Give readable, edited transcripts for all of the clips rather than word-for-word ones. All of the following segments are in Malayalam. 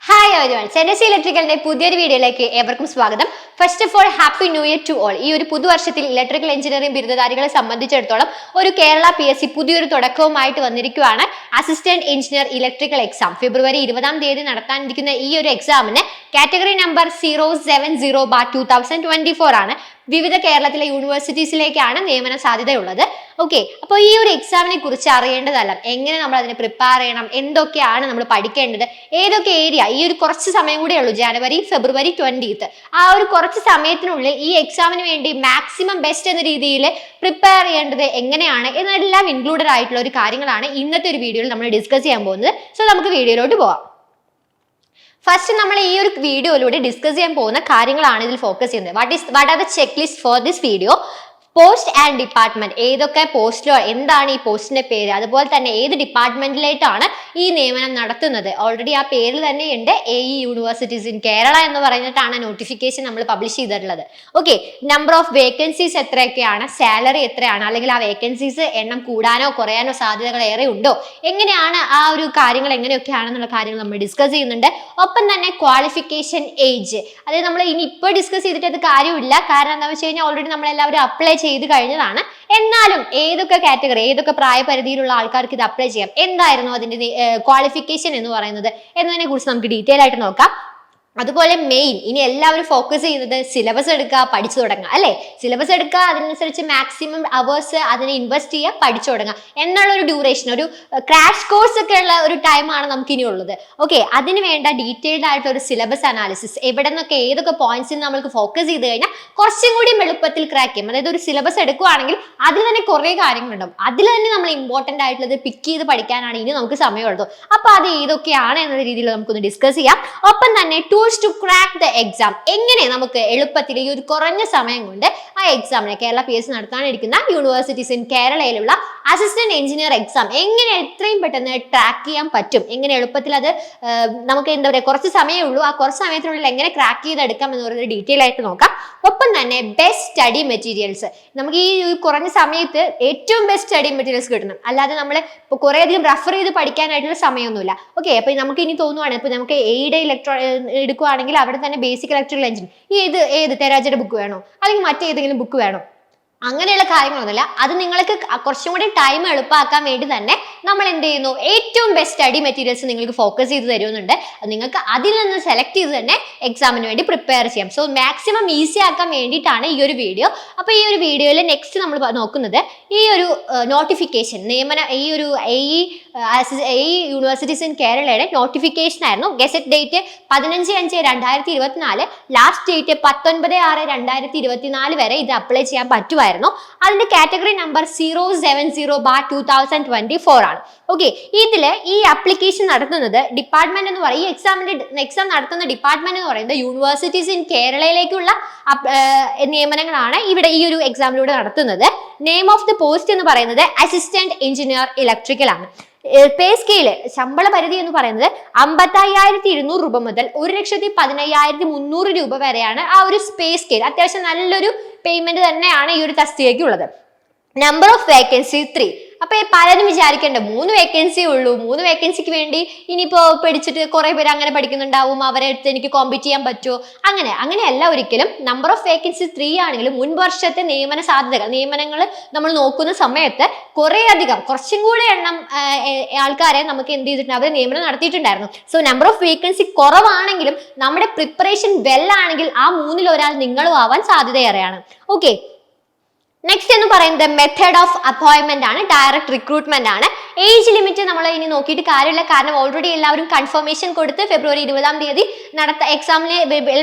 ഹായ് എവരിവൺ, സെനസി ഇലക്ട്രിക്കലിന്റെ പുതിയൊരു വീഡിയോയിലേക്ക് ഏവർക്കും സ്വാഗതം. First of all happy new year to all. ഈ ഒരു പുതുവർഷത്തിൽ ഇലക്ട്രിക്കൽ എഞ്ചിനീയറിംഗ് ബിരുദധാരികളെ സംബന്ധിച്ചിടത്തോളം ഒരു കേരള PSC പുതിയൊരു തുടക്കവുമായിട്ട് വന്നിരിക്കുകയാണ്. അസിസ്റ്റന്റ് എഞ്ചിനീയർ ഇലക്ട്രിക്കൽ എക്സാം ഫെബ്രുവരി 20 നടത്താനിരിക്കുന്ന ഈ ഒരു എക്സാമിന് കാറ്റഗറി നമ്പർ 070/2024 ആണ്. വിവിധ കേരളത്തിലെ യൂണിവേഴ്സിറ്റീസിലേക്കാണ് നിയമന സാധ്യതയുള്ളത്. ഓക്കെ, അപ്പോൾ ഈ ഒരു എക്സാമിനെ കുറിച്ച് അറിയേണ്ടതല്ല, എങ്ങനെ നമ്മൾ അതിനെ പ്രിപ്പയർ ചെയ്യണം, എന്തൊക്കെയാണ് നമ്മൾ പഠിക്കേണ്ടത്, ഏതൊക്കെ ഏരിയ, ഈ ഒരു കുറച്ച് സമയം കൂടെ ഉള്ളൂ, ജനുവരി ഫെബ്രുവരി 20th, ആ ഒരു കുറച്ച് സമയത്തിനുള്ളിൽ ഈ എക്സാമിന് വേണ്ടി മാക്സിമം ബെസ്റ്റ് എന്ന രീതിയിൽ പ്രിപ്പയർ ചെയ്യേണ്ടത് എങ്ങനെയാണ് എന്നെല്ലാം ഇൻക്ലൂഡഡ് ആയിട്ടുള്ള ഒരു കാര്യങ്ങളാണ് ഇന്നത്തെ ഒരു വീഡിയോയിൽ നമ്മൾ ഡിസ്കസ് ചെയ്യാൻ പോകുന്നത്. സോ നമുക്ക് വീഡിയോയിലോട്ട് പോവാം. ഫസ്റ്റ് നമ്മൾ ഈ ഒരു വീഡിയോയിലൂടെ ഡിസ്കസ് ചെയ്യാൻ പോകുന്ന കാര്യങ്ങളാണ് ഇതിൽ ഫോക്കസ് ചെയ്യുന്നത്. What are the cheque list for this video? Post and department, ഏതൊക്കെ പോസ്റ്റിലോ, എന്താണ് ഈ പോസ്റ്റിന്റെ പേര്, അതുപോലെ തന്നെ ഏത് ഡിപ്പാർട്ട്മെന്റിലായിട്ടാണ് ഈ നിയമനം നടത്തുന്നത്. ഓൾറെഡി ആ പേരിൽ തന്നെയുണ്ട്, AE യൂണിവേഴ്സിറ്റീസ് ഇൻ കേരള എന്ന് പറഞ്ഞിട്ടാണ് നോട്ടിഫിക്കേഷൻ നമ്മൾ പബ്ലിഷ് ചെയ്തിട്ടുള്ളത്. ഓക്കെ, നമ്പർ ഓഫ് വേക്കൻസീസ് എത്രയൊക്കെയാണ്, സാലറി എത്രയാണ്, അല്ലെങ്കിൽ ആ വേക്കൻസീസ് എണ്ണം കൂടാനോ കുറയാനോ സാധ്യതകൾ ഏറെ ഉണ്ടോ, എങ്ങനെയാണ് ആ ഒരു കാര്യങ്ങൾ എങ്ങനെയൊക്കെയാണെന്നുള്ള കാര്യങ്ങൾ നമ്മൾ ഡിസ്കസ് ചെയ്യുന്നുണ്ട്. ഒപ്പം തന്നെ ക്വാളിഫിക്കേഷൻ ഏജ്, അതായത് നമ്മൾ ഇനി ഇപ്പോൾ ഡിസ്കസ് ചെയ്തിട്ട് അത് കാര്യമില്ല, കാരണം എന്താണെന്ന് വെച്ച് കഴിഞ്ഞാൽ ഓൾറെഡി നമ്മളെല്ലാവരും അപ്ലൈ ചെയ്ത് കഴിഞ്ഞതാണ്. എന്നാലും ഏതൊക്കെ കാറ്റഗറി, ഏതൊക്കെ പ്രായപരിധിയിലുള്ള ആൾക്കാർക്ക് ഇത് അപ്ലൈ ചെയ്യാം, എന്തായിരുന്നു അതിന്റെ ക്വാളിഫിക്കേഷൻ എന്ന് പറയുന്നത് എന്നതിനെ കുറിച്ച് നമുക്ക് ഡീറ്റെയിൽ ആയിട്ട് നോക്കാം. അതുപോലെ മെയിൻ ഇനി എല്ലാവരും ഫോക്കസ് ചെയ്യുന്നത് സിലബസ് എടുക്കുക, പഠിച്ചു തുടങ്ങുക, അല്ലെ? സിലബസ് എടുക്കുക, അതിനനുസരിച്ച് മാക്സിമം അവേഴ്സ് അതിനെ ഇൻവെസ്റ്റ് ചെയ്യുക, പഠിച്ചു തുടങ്ങുക എന്നുള്ള ഒരു ഡ്യൂറേഷൻ, ഒരു ക്രാഷ് കോഴ്സ് ഒക്കെ ഉള്ള ഒരു ടൈമാണ് നമുക്ക് ഇനി ഉള്ളത്. ഓക്കെ, അതിന് വേണ്ട ഡീറ്റെയിൽഡ് ആയിട്ടുള്ള ഒരു സിലബസ് അനാലിസിസ്, എവിടെ നിന്നൊക്കെ ഏതൊക്കെ പോയിന്റ്സിൽ നമുക്ക് ഫോക്കസ് ചെയ്ത് കഴിഞ്ഞാൽ കുറച്ചും കൂടി എളുപ്പത്തിൽ ക്രാക്ക് ചെയ്യും. അതായത് ഒരു സിലബസ് എടുക്കുകയാണെങ്കിൽ അതിൽ തന്നെ കുറേ കാര്യങ്ങളുണ്ടാവും, അതിൽ തന്നെ നമ്മൾ ഇമ്പോർട്ടന്റ് ആയിട്ടുള്ളത് പിക്ക് ചെയ്ത് പഠിക്കാനാണ് ഇനി നമുക്ക് സമയമുള്ളത്. അപ്പൊ അത് ഏതൊക്കെയാണ് എന്ന രീതിയിൽ നമുക്കൊന്ന് ഡിസ്കസ് ചെയ്യാം. ഒപ്പം തന്നെ ടു ക്രാക്ക് ദ എക്സാം, എങ്ങനെ നമുക്ക് എളുപ്പത്തിൽ ഈ ഒരു കുറഞ്ഞ സമയം കൊണ്ട് ആ എക്സാമിനെ കേരള PSC നടത്താനിരിക്കുന്ന യൂണിവേഴ്സിറ്റീസ് ഇൻ കേരളയിലുള്ള അസിസ്റ്റന്റ് എഞ്ചിനീയർ എക്സാം എങ്ങനെ എത്രയും പെട്ടെന്ന് ട്രാക്ക് ചെയ്യാൻ പറ്റും, എങ്ങനെ എളുപ്പത്തിൽ അത് നമുക്ക് എന്താ പറയുക, കുറച്ച് സമയമേ ഉള്ളൂ, ആ കുറച്ച് സമയത്തിനുള്ളിൽ എങ്ങനെ ക്രാക്ക് ചെയ്തെടുക്കാം എന്ന് പറയുന്നത് ഡീറ്റെയിൽ ആയിട്ട് നോക്കാം. ഒപ്പം തന്നെ ബെസ്റ്റ് സ്റ്റഡി മെറ്റീരിയൽസ്, നമുക്ക് ഈ കുറഞ്ഞ സമയത്ത് ഏറ്റവും ബെസ്റ്റ് സ്റ്റഡി മെറ്റീരിയൽസ് കിട്ടണം, അല്ലാതെ നമ്മൾ ഇപ്പോൾ കുറേ അധികം റെഫർ ചെയ്ത് പഠിക്കാനായിട്ടുള്ള സമയമൊന്നുമില്ല. ഓക്കെ, അപ്പോൾ നമുക്ക് ഇനി തോന്നുവാണ്, ഇപ്പോൾ നമുക്ക് എയ്ഡ് എടുക്കുകയാണെങ്കിൽ അവിടെ തന്നെ ബേസിക് ഇലക്ട്രിക്കൽ എഞ്ചിൻ ഏത് തെരാജയുടെ ബുക്ക് വേണോ, അല്ലെങ്കിൽ മറ്റേതെങ്കിലും ബുക്ക് വേണോ, അങ്ങനെയുള്ള കാര്യങ്ങളൊന്നുമില്ല. അത് നിങ്ങൾക്ക് കുറച്ചും കൂടി ടൈം എളുപ്പമാക്കാൻ വേണ്ടി തന്നെ നമ്മൾ എന്ത് ചെയ്യുന്നു, ഏറ്റവും ബെസ്റ്റ് സ്റ്റഡി മെറ്റീരിയൽസ് നിങ്ങൾക്ക് ഫോക്കസ് ചെയ്ത് തരുന്നുണ്ട്. നിങ്ങൾക്ക് അതിൽ നിന്ന് സെലക്ട് ചെയ്ത് തന്നെ എക്സാമിന് വേണ്ടി പ്രിപ്പയർ ചെയ്യാം. സോ മാക്സിമം ഈസി ആക്കാൻ വേണ്ടിയിട്ടാണ് ഈ ഒരു വീഡിയോ. അപ്പോൾ ഈ ഒരു വീഡിയോയിൽ നെക്സ്റ്റ് നമ്മൾ നോക്കുന്നത് ഈ ഒരു നോട്ടിഫിക്കേഷൻ, നിയമന, ഈ ഒരു AE യൂണിവേഴ്സിറ്റീസ് ഇൻ കേരളയുടെ നോട്ടിഫിക്കേഷൻ ആയിരുന്നു. ഗസറ്റ് ഡേറ്റ് 15/5/2024, ലാസ്റ്റ് ഡേറ്റ് 19/6/2024 വരെ ഇത് അപ്ലൈ ചെയ്യാൻ പറ്റുമായിരുന്നു. അതിന്റെ കാറ്റഗറി നമ്പർ 070/2024 ആണ്. ഓക്കെ, ഇതില് ഈ ആപ്ലിക്കേഷൻ നടത്തുന്നത് ഡിപ്പാർട്ട്മെന്റ് എന്ന് പറയും, ഈ എക്സാം നടത്തുന്ന ഡിപ്പാർട്ട്മെന്റ് എന്ന് പറയുന്നത് യൂണിവേഴ്സിറ്റീസ് ഇൻ കേരളയിലേക്കുള്ള നിയമനങ്ങളാണ് ഇവിടെ ഈ ഒരു എക്സാമിലൂടെ നടത്തുന്നത്. നെയിം ഓഫ് ദി പോസ്റ്റ് എന്ന് പറയുന്നത് അസിസ്റ്റന്റ് എഞ്ചിനീയർ ഇലക്ട്രിക്കൽ ആണ്. പേ സ്കെയില്, ശമ്പള പരിധി എന്ന് പറയുന്നത് 55,200 രൂപ മുതൽ 1,15,300 രൂപ വരെയാണ് ആ ഒരു പേ സ്കെയിൽ. അത്യാവശ്യം നല്ലൊരു പേയ്മെന്റ് തന്നെയാണ് ഈ ഒരു തസ്തികയ്ക്ക് ഉള്ളത്. Number of vacancy 3. അപ്പൊ പലരും വിചാരിക്കേണ്ട 3 വേക്കൻസി ഉള്ളൂ, 3 വേക്കൻസിക്ക് വേണ്ടി ഇനിയിപ്പോ പഠിച്ചിട്ട് കുറെ പേര് അങ്ങനെ പഠിക്കുന്നുണ്ടാവും, അവരെ അടുത്ത് എനിക്ക് കോമ്പീറ്റ് ചെയ്യാൻ പറ്റുമോ, അങ്ങനെയല്ല ഒരിക്കലും. നമ്പർ ഓഫ് വേക്കൻസി 3 ആണെങ്കിലും മുൻ വർഷത്തെ നിയമന സാധ്യതകൾ, നിയമനങ്ങൾ നമ്മൾ നോക്കുന്ന സമയത്ത് കുറച്ചും കൂടി എണ്ണം ആൾക്കാരെ നമുക്ക് എന്ത് ചെയ്തിട്ടുണ്ട്, അവർ നിയമനം നടത്തിയിട്ടുണ്ടായിരുന്നു. സോ നമ്പർ ഓഫ് വേക്കൻസി കുറവാണെങ്കിലും നമ്മുടെ പ്രിപ്പറേഷൻ വെൽ ആണെങ്കിൽ ആ 3-ൽ ഒരാൾ നിങ്ങളും ആവാൻ സാധ്യതയേറെയാണ്. ഓക്കെ, നെക്സ്റ്റ് എന്ന് പറയുന്നത് മെത്തേഡ് ഓഫ് അപ്പോയിന്റ്മെന്റ് ആണ്, ഡയറക്റ്റ് റിക്രൂട്ട്മെന്റ് ആണ്. ഏജ് ലിമിറ്റ് നമ്മൾ ഇനി നോക്കിയിട്ട് കാര്യമില്ല, കാരണം ഓൾറെഡി എല്ലാവരും കൺഫർമേഷൻ കൊടുത്ത് ഫെബ്രുവരി 20 എക്സാമിന്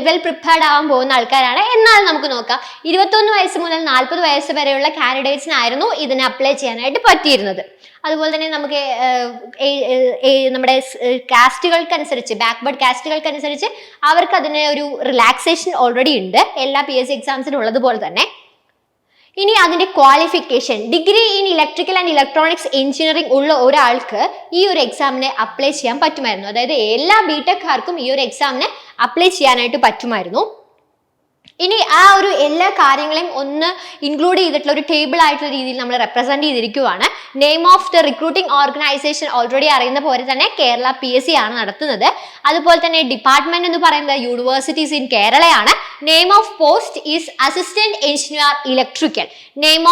വെൽ പ്രിപ്പയർഡ് ആവാൻ പോകുന്ന ആൾക്കാരാണ്. എന്നാൽ നമുക്ക് നോക്കാം, 21 വയസ്സ് മുതൽ 40 വയസ്സ് വരെയുള്ള കാൻഡിഡേറ്റ്സിനായിരുന്നു ഇതിന് അപ്ലൈ ചെയ്യാനായിട്ട് പറ്റിയിരുന്നത്. അതുപോലെ തന്നെ നമുക്ക് നമ്മുടെ കാസ്റ്റുകൾക്കനുസരിച്ച്, ബാക്ക്വേർഡ് കാസ്റ്റുകൾക്കനുസരിച്ച് അവർക്ക് അതിന് ഒരു റിലാക്സേഷൻ ഓൾറെഡി ഉണ്ട്, എല്ലാ PSC എക്സാംസിനും ഉള്ളതുപോലെ തന്നെ. ഇനി അതിന്റെ qualification, degree in electrical and electronics engineering ഉള്ള ഒരാൾക്ക് ഈ ഒരു എക്സാമിനെ അപ്ലൈ ചെയ്യാൻ പറ്റുമായിരുന്നു. അതായത് എല്ലാ BTech-കാർക്കും ഈ ഒരു എക്സാമിന് അപ്ലൈ ചെയ്യാനായിട്ട് പറ്റുമായിരുന്നു. ഇനി ആ ഒരു എല്ലാ കാര്യങ്ങളെയും ഒന്ന് ഇൻക്ലൂഡ് ചെയ്തിട്ടുള്ള ഒരു ടേബിൾ ആയിട്ടുള്ള രീതിയിൽ നമ്മൾ റെപ്രസെന്റ് ചെയ്തിരിക്കുവാണ്. Name of the recruiting organisation already അറിയുന്ന പോലെ തന്നെ കേരള PSC ആണ് നടത്തുന്നത്. അതുപോലെ തന്നെ ഡിപ്പാർട്ട്മെന്റ് എന്ന് പറയുന്നത് യൂണിവേഴ്സിറ്റീസ് ഇൻ കേരളയാണ്. Name of post is assistant engineer electrical. Name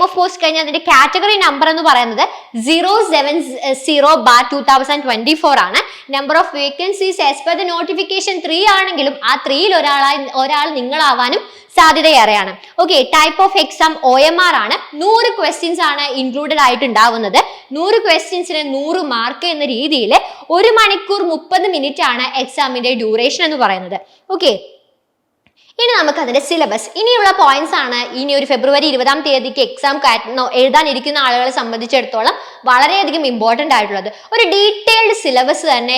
of post കഴിഞ്ഞാൽ അതിന്റെ കാറ്റഗറി നമ്പർ എന്ന് പറയുന്നത് 070/2024 ആണ്. Number of vacancies as per the notification 3 ആണെങ്കിലും ആ 3ൽ ഒരാൾ നിങ്ങളാവാനും സാധ്യതയേറെയാണ്. Okay, type of exam OMR ആണ്. 100 ക്വസ്റ്റ്യൻസ് ആണ് ഇൻക്ലൂഡഡ് ആയിട്ട് ഉണ്ടാവുന്നത്. 100 ക്വസ്റ്റ്യൻസിന് 100 മാർക്ക് എന്ന രീതിയിൽ 1 മണിക്കൂർ 30 മിനിറ്റ് ആണ് എക്സാമിന്റെ ഡ്യൂറേഷൻ എന്ന് പറയുന്നത്. ഓക്കെ, ഇനി നമുക്ക് അതിന്റെ സിലബസ്, ഇനിയുള്ള പോയിന്റ്സ് ആണ്. ഇനി ഒരു ഫെബ്രുവരി 20-ാം തീയതിക്ക് എക്സാം എഴുതാനിരിക്കുന്ന ആളുകളെ സംബന്ധിച്ചിടത്തോളം വളരെയധികം ഇമ്പോർട്ടന്റ് ആയിട്ടുള്ളത് ഒരു ഡീറ്റെയിൽഡ് സിലബസ് തന്നെ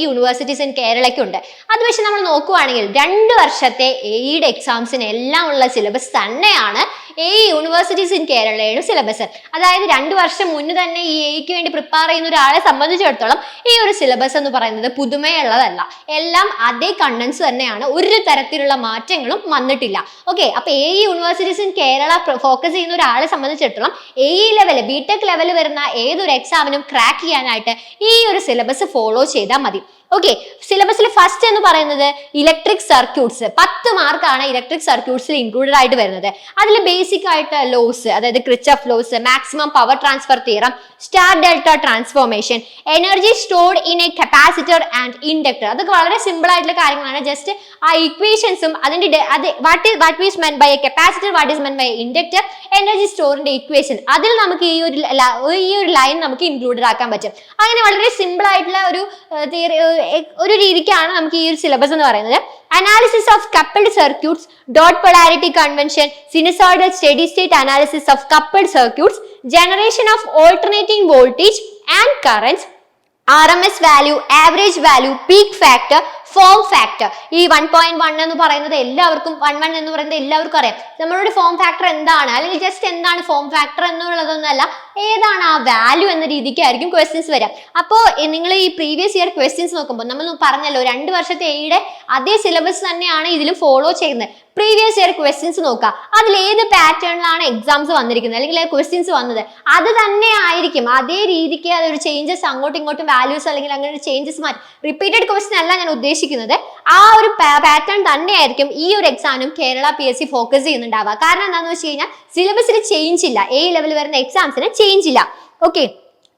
യൂണിവേഴ്സിറ്റീസ് ഇൻ കേരളയ്ക്കുണ്ട്. അത് വെച്ച് നമ്മൾ നോക്കുവാണെങ്കിൽ 2 വർഷത്തെ AEയുടെ എക്സാംസിന് എല്ലാം ഉള്ള സിലബസ് തന്നെയാണ് യൂണിവേഴ്സിറ്റീസ് ഇൻ കേരളയുടെ സിലബസ്. അതായത് 2 വർഷം മുന്നേ തന്നെ ഈ AEക്ക് വേണ്ടി പ്രിപ്പയർ ചെയ്യുന്ന ഒരാളെ സംബന്ധിച്ചിടത്തോളം ഈ ഒരു സിലബസ് എന്ന് പറയുന്നത് പുതുമയുള്ളതല്ല. എല്ലാം അതേ കണ്ടൻസ് തന്നെയാണ്, ഒരു തരത്തിലുള്ള മാറ്റങ്ങളും വന്നിട്ടില്ല. ഓക്കെ, അപ്പൊ യൂണിവേഴ്സിറ്റീസ് ഇൻ കേരള ഫോക്കസ് ചെയ്യുന്ന ഒരാളെ സംബന്ധിച്ചിടത്തോളം ലെവൽ BTech ലെവൽ വരുന്ന ഏതൊരു എക്സാമിനും ക്രാക്ക് ചെയ്യാനായിട്ട് ഈ ഒരു സിലബസ് ഫോളോ ചെയ്താൽ മതി. ഓക്കെ, സിലബസിൽ ഫസ്റ്റ് എന്ന് പറയുന്നത് ഇലക്ട്രിക് സർക്യൂട്ട്സ്. 10 മാർക്കാണ് ഇലക്ട്രിക് സർക്യൂട്ട്സിൽ ഇൻക്ലൂഡഡ് ആയിട്ട് വരുന്നത്. അതിൽ ബേസിക് ആയിട്ട് ലോസ്, അതായത് Kirchhoff laws, maximum power transfer theorem, star delta transformation, energy stored in a capacitor and inductor. അതൊക്കെ വളരെ സിമ്പിൾ ആയിട്ടുള്ള കാര്യങ്ങളാണ്. ജസ്റ്റ് ആ ഇക്വേഷൻസും അതിന്റെ what is meant by a capacitor, what is meant by inductor, energy സ്റ്റോറിന്റെ ഇക്വേഷൻ, അതിൽ നമുക്ക് ഈ ഒരു ലൈൻ നമുക്ക് ഇൻക്ലൂഡഡ് ആക്കാൻ പറ്റും. അങ്ങനെ വളരെ സിമ്പിൾ ആയിട്ടുള്ള ഒരു രീതിക്കാണ് നമുക്ക് ഈ ഒരു സിലബസ് എന്ന് പറയുന്നത്. Analysis of coupled circuits, dot polarity convention, sinusoidal steady state analysis of coupled circuits, generation of alternating voltage and currents, RMS value, average value, peak factor, form factor. ഈ 1.1 എന്ന് പറയുന്നത് എല്ലാവർക്കും 1 എന്ന് പറയുന്നത് എല്ലാവർക്കും അറിയാം. നമ്മളോട് ഫോം ഫാക്ടർ എന്താണ്, അല്ലെങ്കിൽ ജസ്റ്റ് എന്താണ് ഫോം ഫാക്ടർ എന്നുള്ളതൊന്നല്ല, ഏതാണ് ആ വാല്യൂ എന്ന രീതിക്കായിരിക്കും ക്വസ്റ്റ്യൻസ് വരാം. അപ്പോൾ നിങ്ങൾ ഈ പ്രീവിയസ് ഇയർ ക്വസ്റ്റ്യൻസ് നോക്കുമ്പോൾ നമ്മൾ പറഞ്ഞല്ലോ 2 വർഷത്തെ AEയുടെ അതേ സിലബസ് തന്നെയാണ് ഇതിലും ഫോളോ ചെയ്യുന്നത്. പ്രീവിയസ് ഇയർ ക്വസ്റ്റ്യൻസ് നോക്കുക, അതിൽ ഏത് പാറ്റേണിലാണ് എക്സാംസ് വന്നിരിക്കുന്നത് അല്ലെങ്കിൽ ക്വസ്റ്റ്യൻസ് വന്നത്, അത് തന്നെ ആയിരിക്കും. അതേ രീതിക്ക് അതൊരു ചേഞ്ചസ് അങ്ങോട്ടും ഇങ്ങോട്ടും വാല്യൂസ് അല്ലെങ്കിൽ അങ്ങനെ ഒരു ചേഞ്ചസ് മാറ്റി റിപ്പീറ്റഡ് ക്വസ്റ്റ്യൻ അല്ല ഞാൻ ഉദ്ദേശിക്കുന്നത്. ആ ഒരു പാറ്റേൺ തന്നെയായിരിക്കും ഈ ഒരു എക്സാമിനും കേരള PSC ഫോക്കസ് ചെയ്യുന്നുണ്ടാവുക. കാരണം എന്താണെന്ന് വെച്ച് കഴിഞ്ഞാൽ സിലബസിൽ ചേഞ്ച് ഇല്ല, ലെവൽ വരുന്ന എക്സാംസിന് ചേഞ്ച് ഇല്ല. Okay,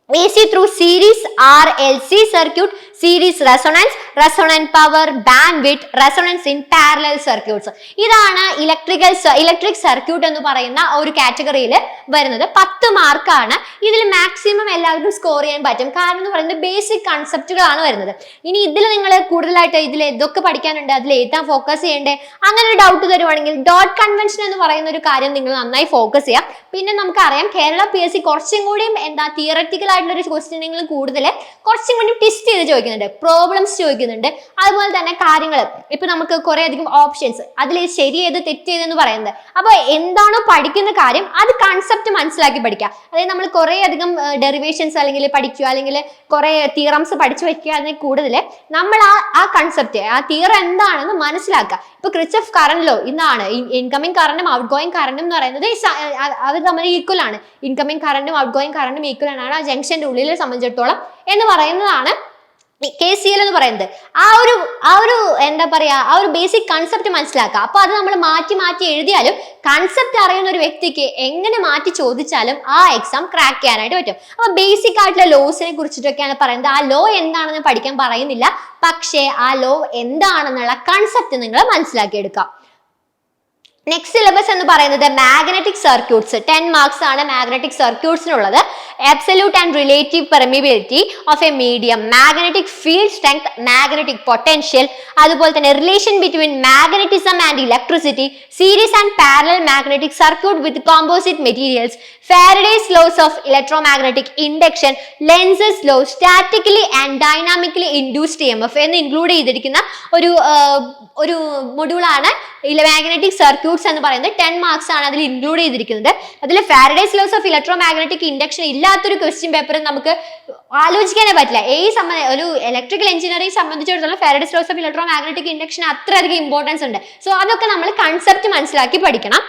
AC through series RLC circuit, series resonance, resonant power, bandwidth, resonance in parallel circuits. ഇതാണ് ഇലക്ട്രിക് സർക്യൂട്ട് എന്ന് പറയുന്ന ഒരു കാറ്റഗറിയിൽ വരുന്നത്. 10 മാർക്കാണ്. ഇതിൽ മാക്സിമം എല്ലാവർക്കും സ്കോർ ചെയ്യാൻ പറ്റും. കാരണം എന്ന് പറയുന്നത് ബേസിക് കൺസെപ്റ്റുകളാണ് വരുന്നത്. ഇനി ഇതിൽ നിങ്ങൾ കൂടുതലായിട്ട് ഇതിൽ ഏതൊക്കെ പഠിക്കാനുണ്ട്, അതിൽ ഏതാ ഫോക്കസ് ചെയ്യേണ്ടത്, അങ്ങനെ ഒരു ഡൗട്ട് തരുവാണെങ്കിൽ ഡോട്ട് കൺവെൻഷൻ എന്ന് പറയുന്ന ഒരു കാര്യം നിങ്ങൾ നന്നായി ഫോക്കസ് ചെയ്യാം. പിന്നെ നമുക്കറിയാം കേരള PSC കുറച്ചും കൂടിയും തിയററ്റിക്കൽ ആയിട്ടുള്ള ഒരു ക്വസ്റ്റ്യനുകൾ കൂടുതൽ കുറച്ചും കൂടി ടെസ്റ്റ് ചെയ്ത് ചോദിക്കുന്നുണ്ട്, പ്രോബ്ലംസ് ചോദിക്കുന്നുണ്ട്. അതുപോലെ തന്നെ കാര്യങ്ങൾ ഇപ്പൊ നമുക്ക് കുറെ അധികം ഓപ്ഷൻസ്, അതിൽ ശരി ഏത് തെറ്റ് ചെയ്തെന്ന് പറയുന്നത്. അപ്പൊ എന്താണോ പഠിക്കുന്ന കാര്യം അത് കൺസെപ്റ്റ് മനസ്സിലാക്കി പഠിക്കുക. അതായത് നമ്മൾ കുറെ അധികം ഡെറിവേഷൻസ് അല്ലെങ്കിൽ പഠിക്കുക, അല്ലെങ്കിൽ കുറെ തിയറംസ് പഠിച്ചു വെക്കുക, അതിന് കൂടുതൽ നമ്മൾ ആ കൺസെപ്റ്റ് ആ തിയറം എന്താണെന്ന് മനസ്സിലാക്കുക. ഇപ്പൊ ക്രിച്ചഫ് കറന്റ് ലോ ഇന്നാണ്, ഇൻകമിംഗ് കറന്റും ഔട്ട് ഗോയിങ് കറന്റും എന്ന് പറയുന്നത് അവർ തമ്മിൽ ഈക്വൽ ആണ്. ഇൻകമിംഗ് കറന്റും ഔട്ട് ഗോയിങ് കറന്റും ഈക്വൽ ആണ് ആ ജംഗ്ഷന്റെ ഉള്ളിലെ സംബന്ധിച്ചിടത്തോളം എന്ന് പറയുന്നതാണ് KCL എന്ന് പറയുന്നത്. ആ ഒരു എന്താ പറയാ, ആ ഒരു ബേസിക് കൺസെപ്റ്റ് മനസ്സിലാക്കുക. അപ്പൊ അത് നമ്മൾ മാറ്റി എഴുതിയാലും കൺസെപ്റ്റ് അറിയുന്ന ഒരു വ്യക്തിക്ക് എങ്ങനെ മാറ്റി ചോദിച്ചാലും ആ എക്സാം ക്രാക്ക് ചെയ്യാനായിട്ട് പറ്റും. അപ്പൊ ബേസിക് ആയിട്ടുള്ള ലോസിനെ കുറിച്ചിട്ടൊക്കെയാണ് പറയുന്നത്. ആ ലോ എന്താണെന്ന് പഠിക്കാൻ പറയുന്നില്ല, പക്ഷേ ആ ലോ എന്താണെന്നുള്ള കൺസെപ്റ്റ് നിങ്ങൾ മനസ്സിലാക്കിയെടുക്കാം. നെക്സ്റ്റ് സിലബസ് എന്ന് പറയുന്നത് മാഗ്നറ്റിക് സർക്യൂട്ട്സ്. 10 മാർക്സ് ആണ് magnetic സർക്യൂട്ട്സിനുള്ളത്. absolute and relative permeability of a medium, magnetic field strength, magnetic potential, അതുപോലെ തന്നെ relation between magnetism and electricity, series and parallel magnetic circuit with composite materials, Faraday's laws of electromagnetic induction, Lenz's law, statically and dynamically induced EMF എന്ന് ഇൻക്ലൂഡ് ചെയ്തിരിക്കുന്ന ഒരു മൊഡ്യൂളാണ് മാഗ്നറ്റിക് സർക്യൂട്ട് സർക്യൂട്ട്സ് എന്ന് പറയുന്നത് 10 മാർക്സ് ആണ് അതിൽ ഇൻക്ലൂഡ് ചെയ്തിരിക്കുന്നത്. അതിൽ Faraday's laws of electro magnetic induction ഇല്ലാത്തൊരു ക്വസ്റ്റ്യൻ പേപ്പർ നമുക്ക് ആലോചിക്കാനേ പറ്റില്ല. ഒരു ഇലക്ട്രിക്കൽ എഞ്ചിനീയറിംഗ് സംബന്ധിച്ചിടത്തോളം Faraday's laws of electro magnetic induction അത്രയധികം ഇമ്പോർട്ടൻസ് ഉണ്ട്. സോ അതൊക്കെ നമ്മൾ കൺസെപ്റ്റ് മനസ്സിലാക്കി പഠിക്കണം.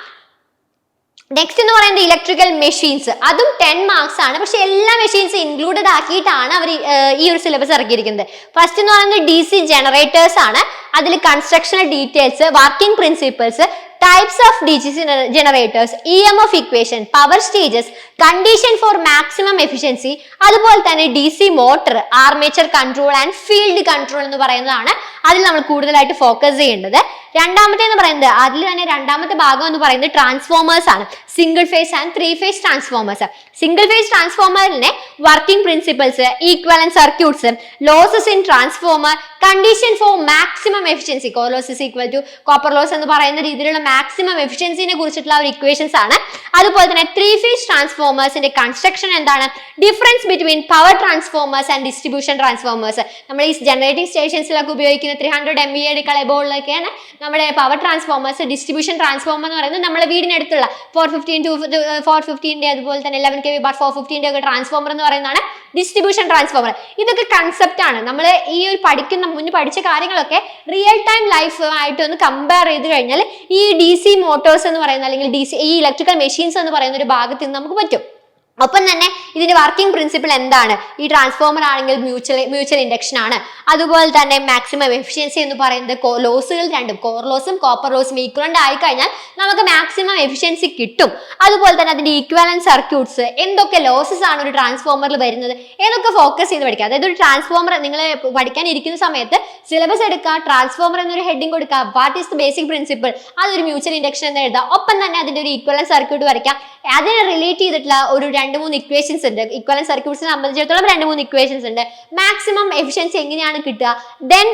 നെക്സ്റ്റ് എന്ന് പറയുന്നത് ഇലക്ട്രിക്കൽ മെഷീൻസ്, അതും 10 മാർക്സ് ആണ്. പക്ഷെ എല്ലാ മെഷീൻസും ഇൻക്ലൂഡഡ് ആക്കിയിട്ടാണ് അവർ ഈ ഒരു സിലബസ് ഇറക്കിയിരിക്കുന്നത്. ഫസ്റ്റ് എന്ന് പറയുന്നത് DC ജനറേറ്റേഴ്സ് ആണ്. അതിൽ constructional details, working principles, types of DC generators, EMF equation, power stages, condition for maximum efficiency, അതുപോലെ തന്നെ DC motor, armature control and field control എന്ന് പറയുന്നതാണ് അതിൽ നമ്മൾ കൂടുതലായിട്ട് ഫോക്കസ് ചെയ്യേണ്ടത്. രണ്ടാമത്തെ എന്ന് പറയുന്നത് അതിൽ തന്നെ രണ്ടാമത്തെ ഭാഗം എന്ന് പറയുന്നത് ട്രാൻസ്ഫോമേഴ്സ് ആണ്. Single phase and 3 phase transformers. Single phase ട്രാൻസ്ഫോമറിനെ working principles, equivalent circuits, losses in transformer, condition for maximum efficiency, core loss is equal to copper loss എന്ന് പറയുന്ന രീതിയിലുള്ള മാക്സിമം എഫിഷ്യൻസിനെ കുറിച്ചിട്ടുള്ള ഒരു ഇക്വേഷൻസ് ആണ്. അതുപോലെ തന്നെ 3 ഫേസ് ട്രാൻസ്ഫോമേഴ്സിന്റെ കൺസ്ട്രക്ഷൻ എന്താണ്, difference between power transformers and distribution transformers. നമ്മൾ ഈ ജനറേറ്റിംഗ് സ്റ്റേഷൻസിലൊക്കെ ഉപയോഗിക്കുന്ന 300 MVA എബോളിലൊക്കെയാണ് നമ്മുടെ പവർ ട്രാൻസ്ഫോമേഴ്സ്. ഡിസ്ട്രിബ്യൂഷൻ ട്രാൻസ്ഫോമർ എന്ന് പറയുന്നത് നമ്മുടെ വീടിനടുത്തുള്ള 415 അതുപോലെ തന്നെ 11 kV 415 ഒക്കെ ട്രാൻസ്ഫോമർ എന്ന് പറയുന്നതാണ് ഡിസ്ട്രിബ്യൂഷൻ ട്രാൻസ്ഫോമർ. ഇതൊക്കെ കൺസെപ്റ്റ് ആണ്. നമ്മൾ ഈ ഒരു മുന്നേ പഠിച്ച കാര്യങ്ങളൊക്കെ റിയൽ ടൈം ലൈഫുമായിട്ട് ഒന്ന് കമ്പയർ ചെയ്ത് കഴിഞ്ഞാൽ ഈ DC മോട്ടോഴ്സ് എന്ന് പറയുന്ന അല്ലെങ്കിൽ ഈ ഇലക്ട്രിക്കൽ മെഷീൻസ് എന്ന് പറയുന്ന ഒരു ഭാഗത്ത് നിന്ന് നമുക്ക് പറ്റും. ഒപ്പം തന്നെ ഇതിന്റെ വർക്കിംഗ് പ്രിൻസിപ്പിൾ എന്താണ്, ഈ ട്രാൻസ്ഫോമർ ആണെങ്കിൽ മ്യൂച്വൽ ഇൻഡക്ഷൻ ആണ്. അതുപോലെ തന്നെ മാക്സിമം എഫിഷ്യൻസി എന്ന് പറയുന്നത് ലോസുകൾ രണ്ടും, കോർ ലോസും കോപ്പർ ലോസും ഈക്വലന്റ് ആയി കഴിഞ്ഞാൽ നമുക്ക് മാക്സിമം എഫിഷ്യൻസി കിട്ടും. അതുപോലെ തന്നെ അതിന്റെ ഈക്വലന്റ് സർക്യൂട്ട്സ്, എന്തൊക്കെ ലോസസ് ആണ് ഒരു ട്രാൻസ്ഫോമറിൽ വരുന്നത്, ഏതൊക്കെ ഫോക്കസ് ചെയ്ത് പഠിക്കുക. അതായത് ഒരു ട്രാൻസ്ഫോമർ നിങ്ങൾ പഠിക്കാൻ ഇരിക്കുന്ന സമയത്ത് സിലബസ് എടുക്കുക, ട്രാൻസ്ഫോമർ എന്നൊരു ഹെഡിങ് കൊടുക്കുക, what is the basic principle, അതൊരു മ്യൂച്വൽ ഇൻഡക്ഷൻ എന്ന് എഴുതാം. ഒപ്പം തന്നെ അതിന്റെ ഒരു ഈക്വലന്റ് സർക്യൂട്ട് വരയ്ക്കാം. അതിനെ റിലേറ്റ് ചെയ്തിട്ടുള്ള ഒരു 2-3 ഇക്വേഷൻസ് ഉണ്ട്. ഈക്വലന്റ് സർക്യൂട്ട്സിനെ സംബന്ധിച്ചിടത്തോളം 2-3 ഇക്വേഷൻസ് ഉണ്ട്. മാക്സിമം എഫിഷ്യൻസി എങ്ങനെയാണ് കിട്ടുക, ദെൻ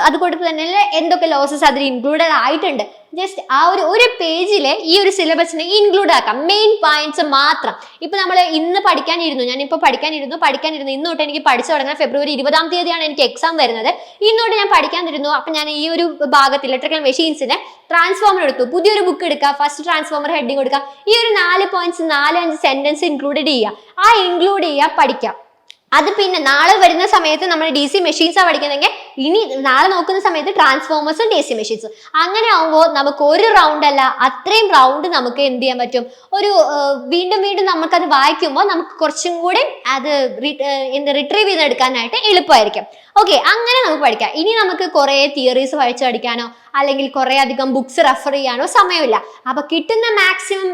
അത് കൊടുത്ത് തന്നെ എന്തൊക്കെ ലോസസ് അതിൽ ഇൻക്ലൂഡഡ് ആയിട്ടുണ്ട്. ജസ്റ്റ് ആ ഒരു പേജില് ഈ ഒരു സിലബസിനെ ഇൻക്ലൂഡ് ആക്കാം, മെയിൻ പോയിന്റ്സ് മാത്രം. ഇപ്പൊ നമ്മൾ ഇന്ന് ഞാനിപ്പോ പഠിക്കാനിരുന്നു ഇന്ന് തൊട്ട് എനിക്ക് പഠിച്ചു തുടങ്ങാൻ. ഫെബ്രുവരി 20-ാം തീയതിയാണ് എനിക്ക് എക്സാം വരുന്നത്. ഇന്നോട്ട് ഞാൻ പഠിക്കാനിരുന്നു. അപ്പൊ ഞാൻ ഈ ഒരു ഭാഗത്ത് ഇലക്ട്രിക്കൽ മെഷീൻസിന് ട്രാൻസ്ഫോമർ എടുത്തു, പുതിയൊരു ബുക്ക് എടുക്കുക, ഫസ്റ്റ് ട്രാൻസ്ഫോമർ ഹെഡിങ് കൊടുക്കുക, ഈ ഒരു 4 പോയിന്റ്സ് 4-5 സെന്റൻസ് ഇൻക്ലൂഡ് ചെയ്യുക, പഠിക്കാം. അത് പിന്നെ നാളെ വരുന്ന സമയത്ത് നമ്മൾ DC മെഷീൻസാണ് പഠിക്കുന്നതെങ്കിൽ ഇനി നാളെ നോക്കുന്ന സമയത്ത് ട്രാൻസ്ഫോമേഴ്സും DC മെഷീൻസും. അങ്ങനെ ആകുമ്പോൾ നമുക്ക് ഒരു റൗണ്ട് അല്ല, അത്രയും റൗണ്ട് നമുക്ക് എന്ത് ചെയ്യാൻ പറ്റും, വീണ്ടും നമുക്കത് വായിക്കുമ്പോൾ നമുക്ക് കുറച്ചും കൂടി അത് റിട്രീവ് ചെയ്തെടുക്കാനായിട്ട് എളുപ്പമായിരിക്കും. ഓക്കെ, അങ്ങനെ നമുക്ക് പഠിക്കാം. ഇനി നമുക്ക് കുറെ തിയറീസ് വായിച്ച് പഠിക്കാനോ അല്ലെങ്കിൽ കുറെ അധികം ബുക്സ് റെഫർ ചെയ്യാനോ സമയമില്ല. അപ്പൊ കിട്ടുന്ന മാക്സിമം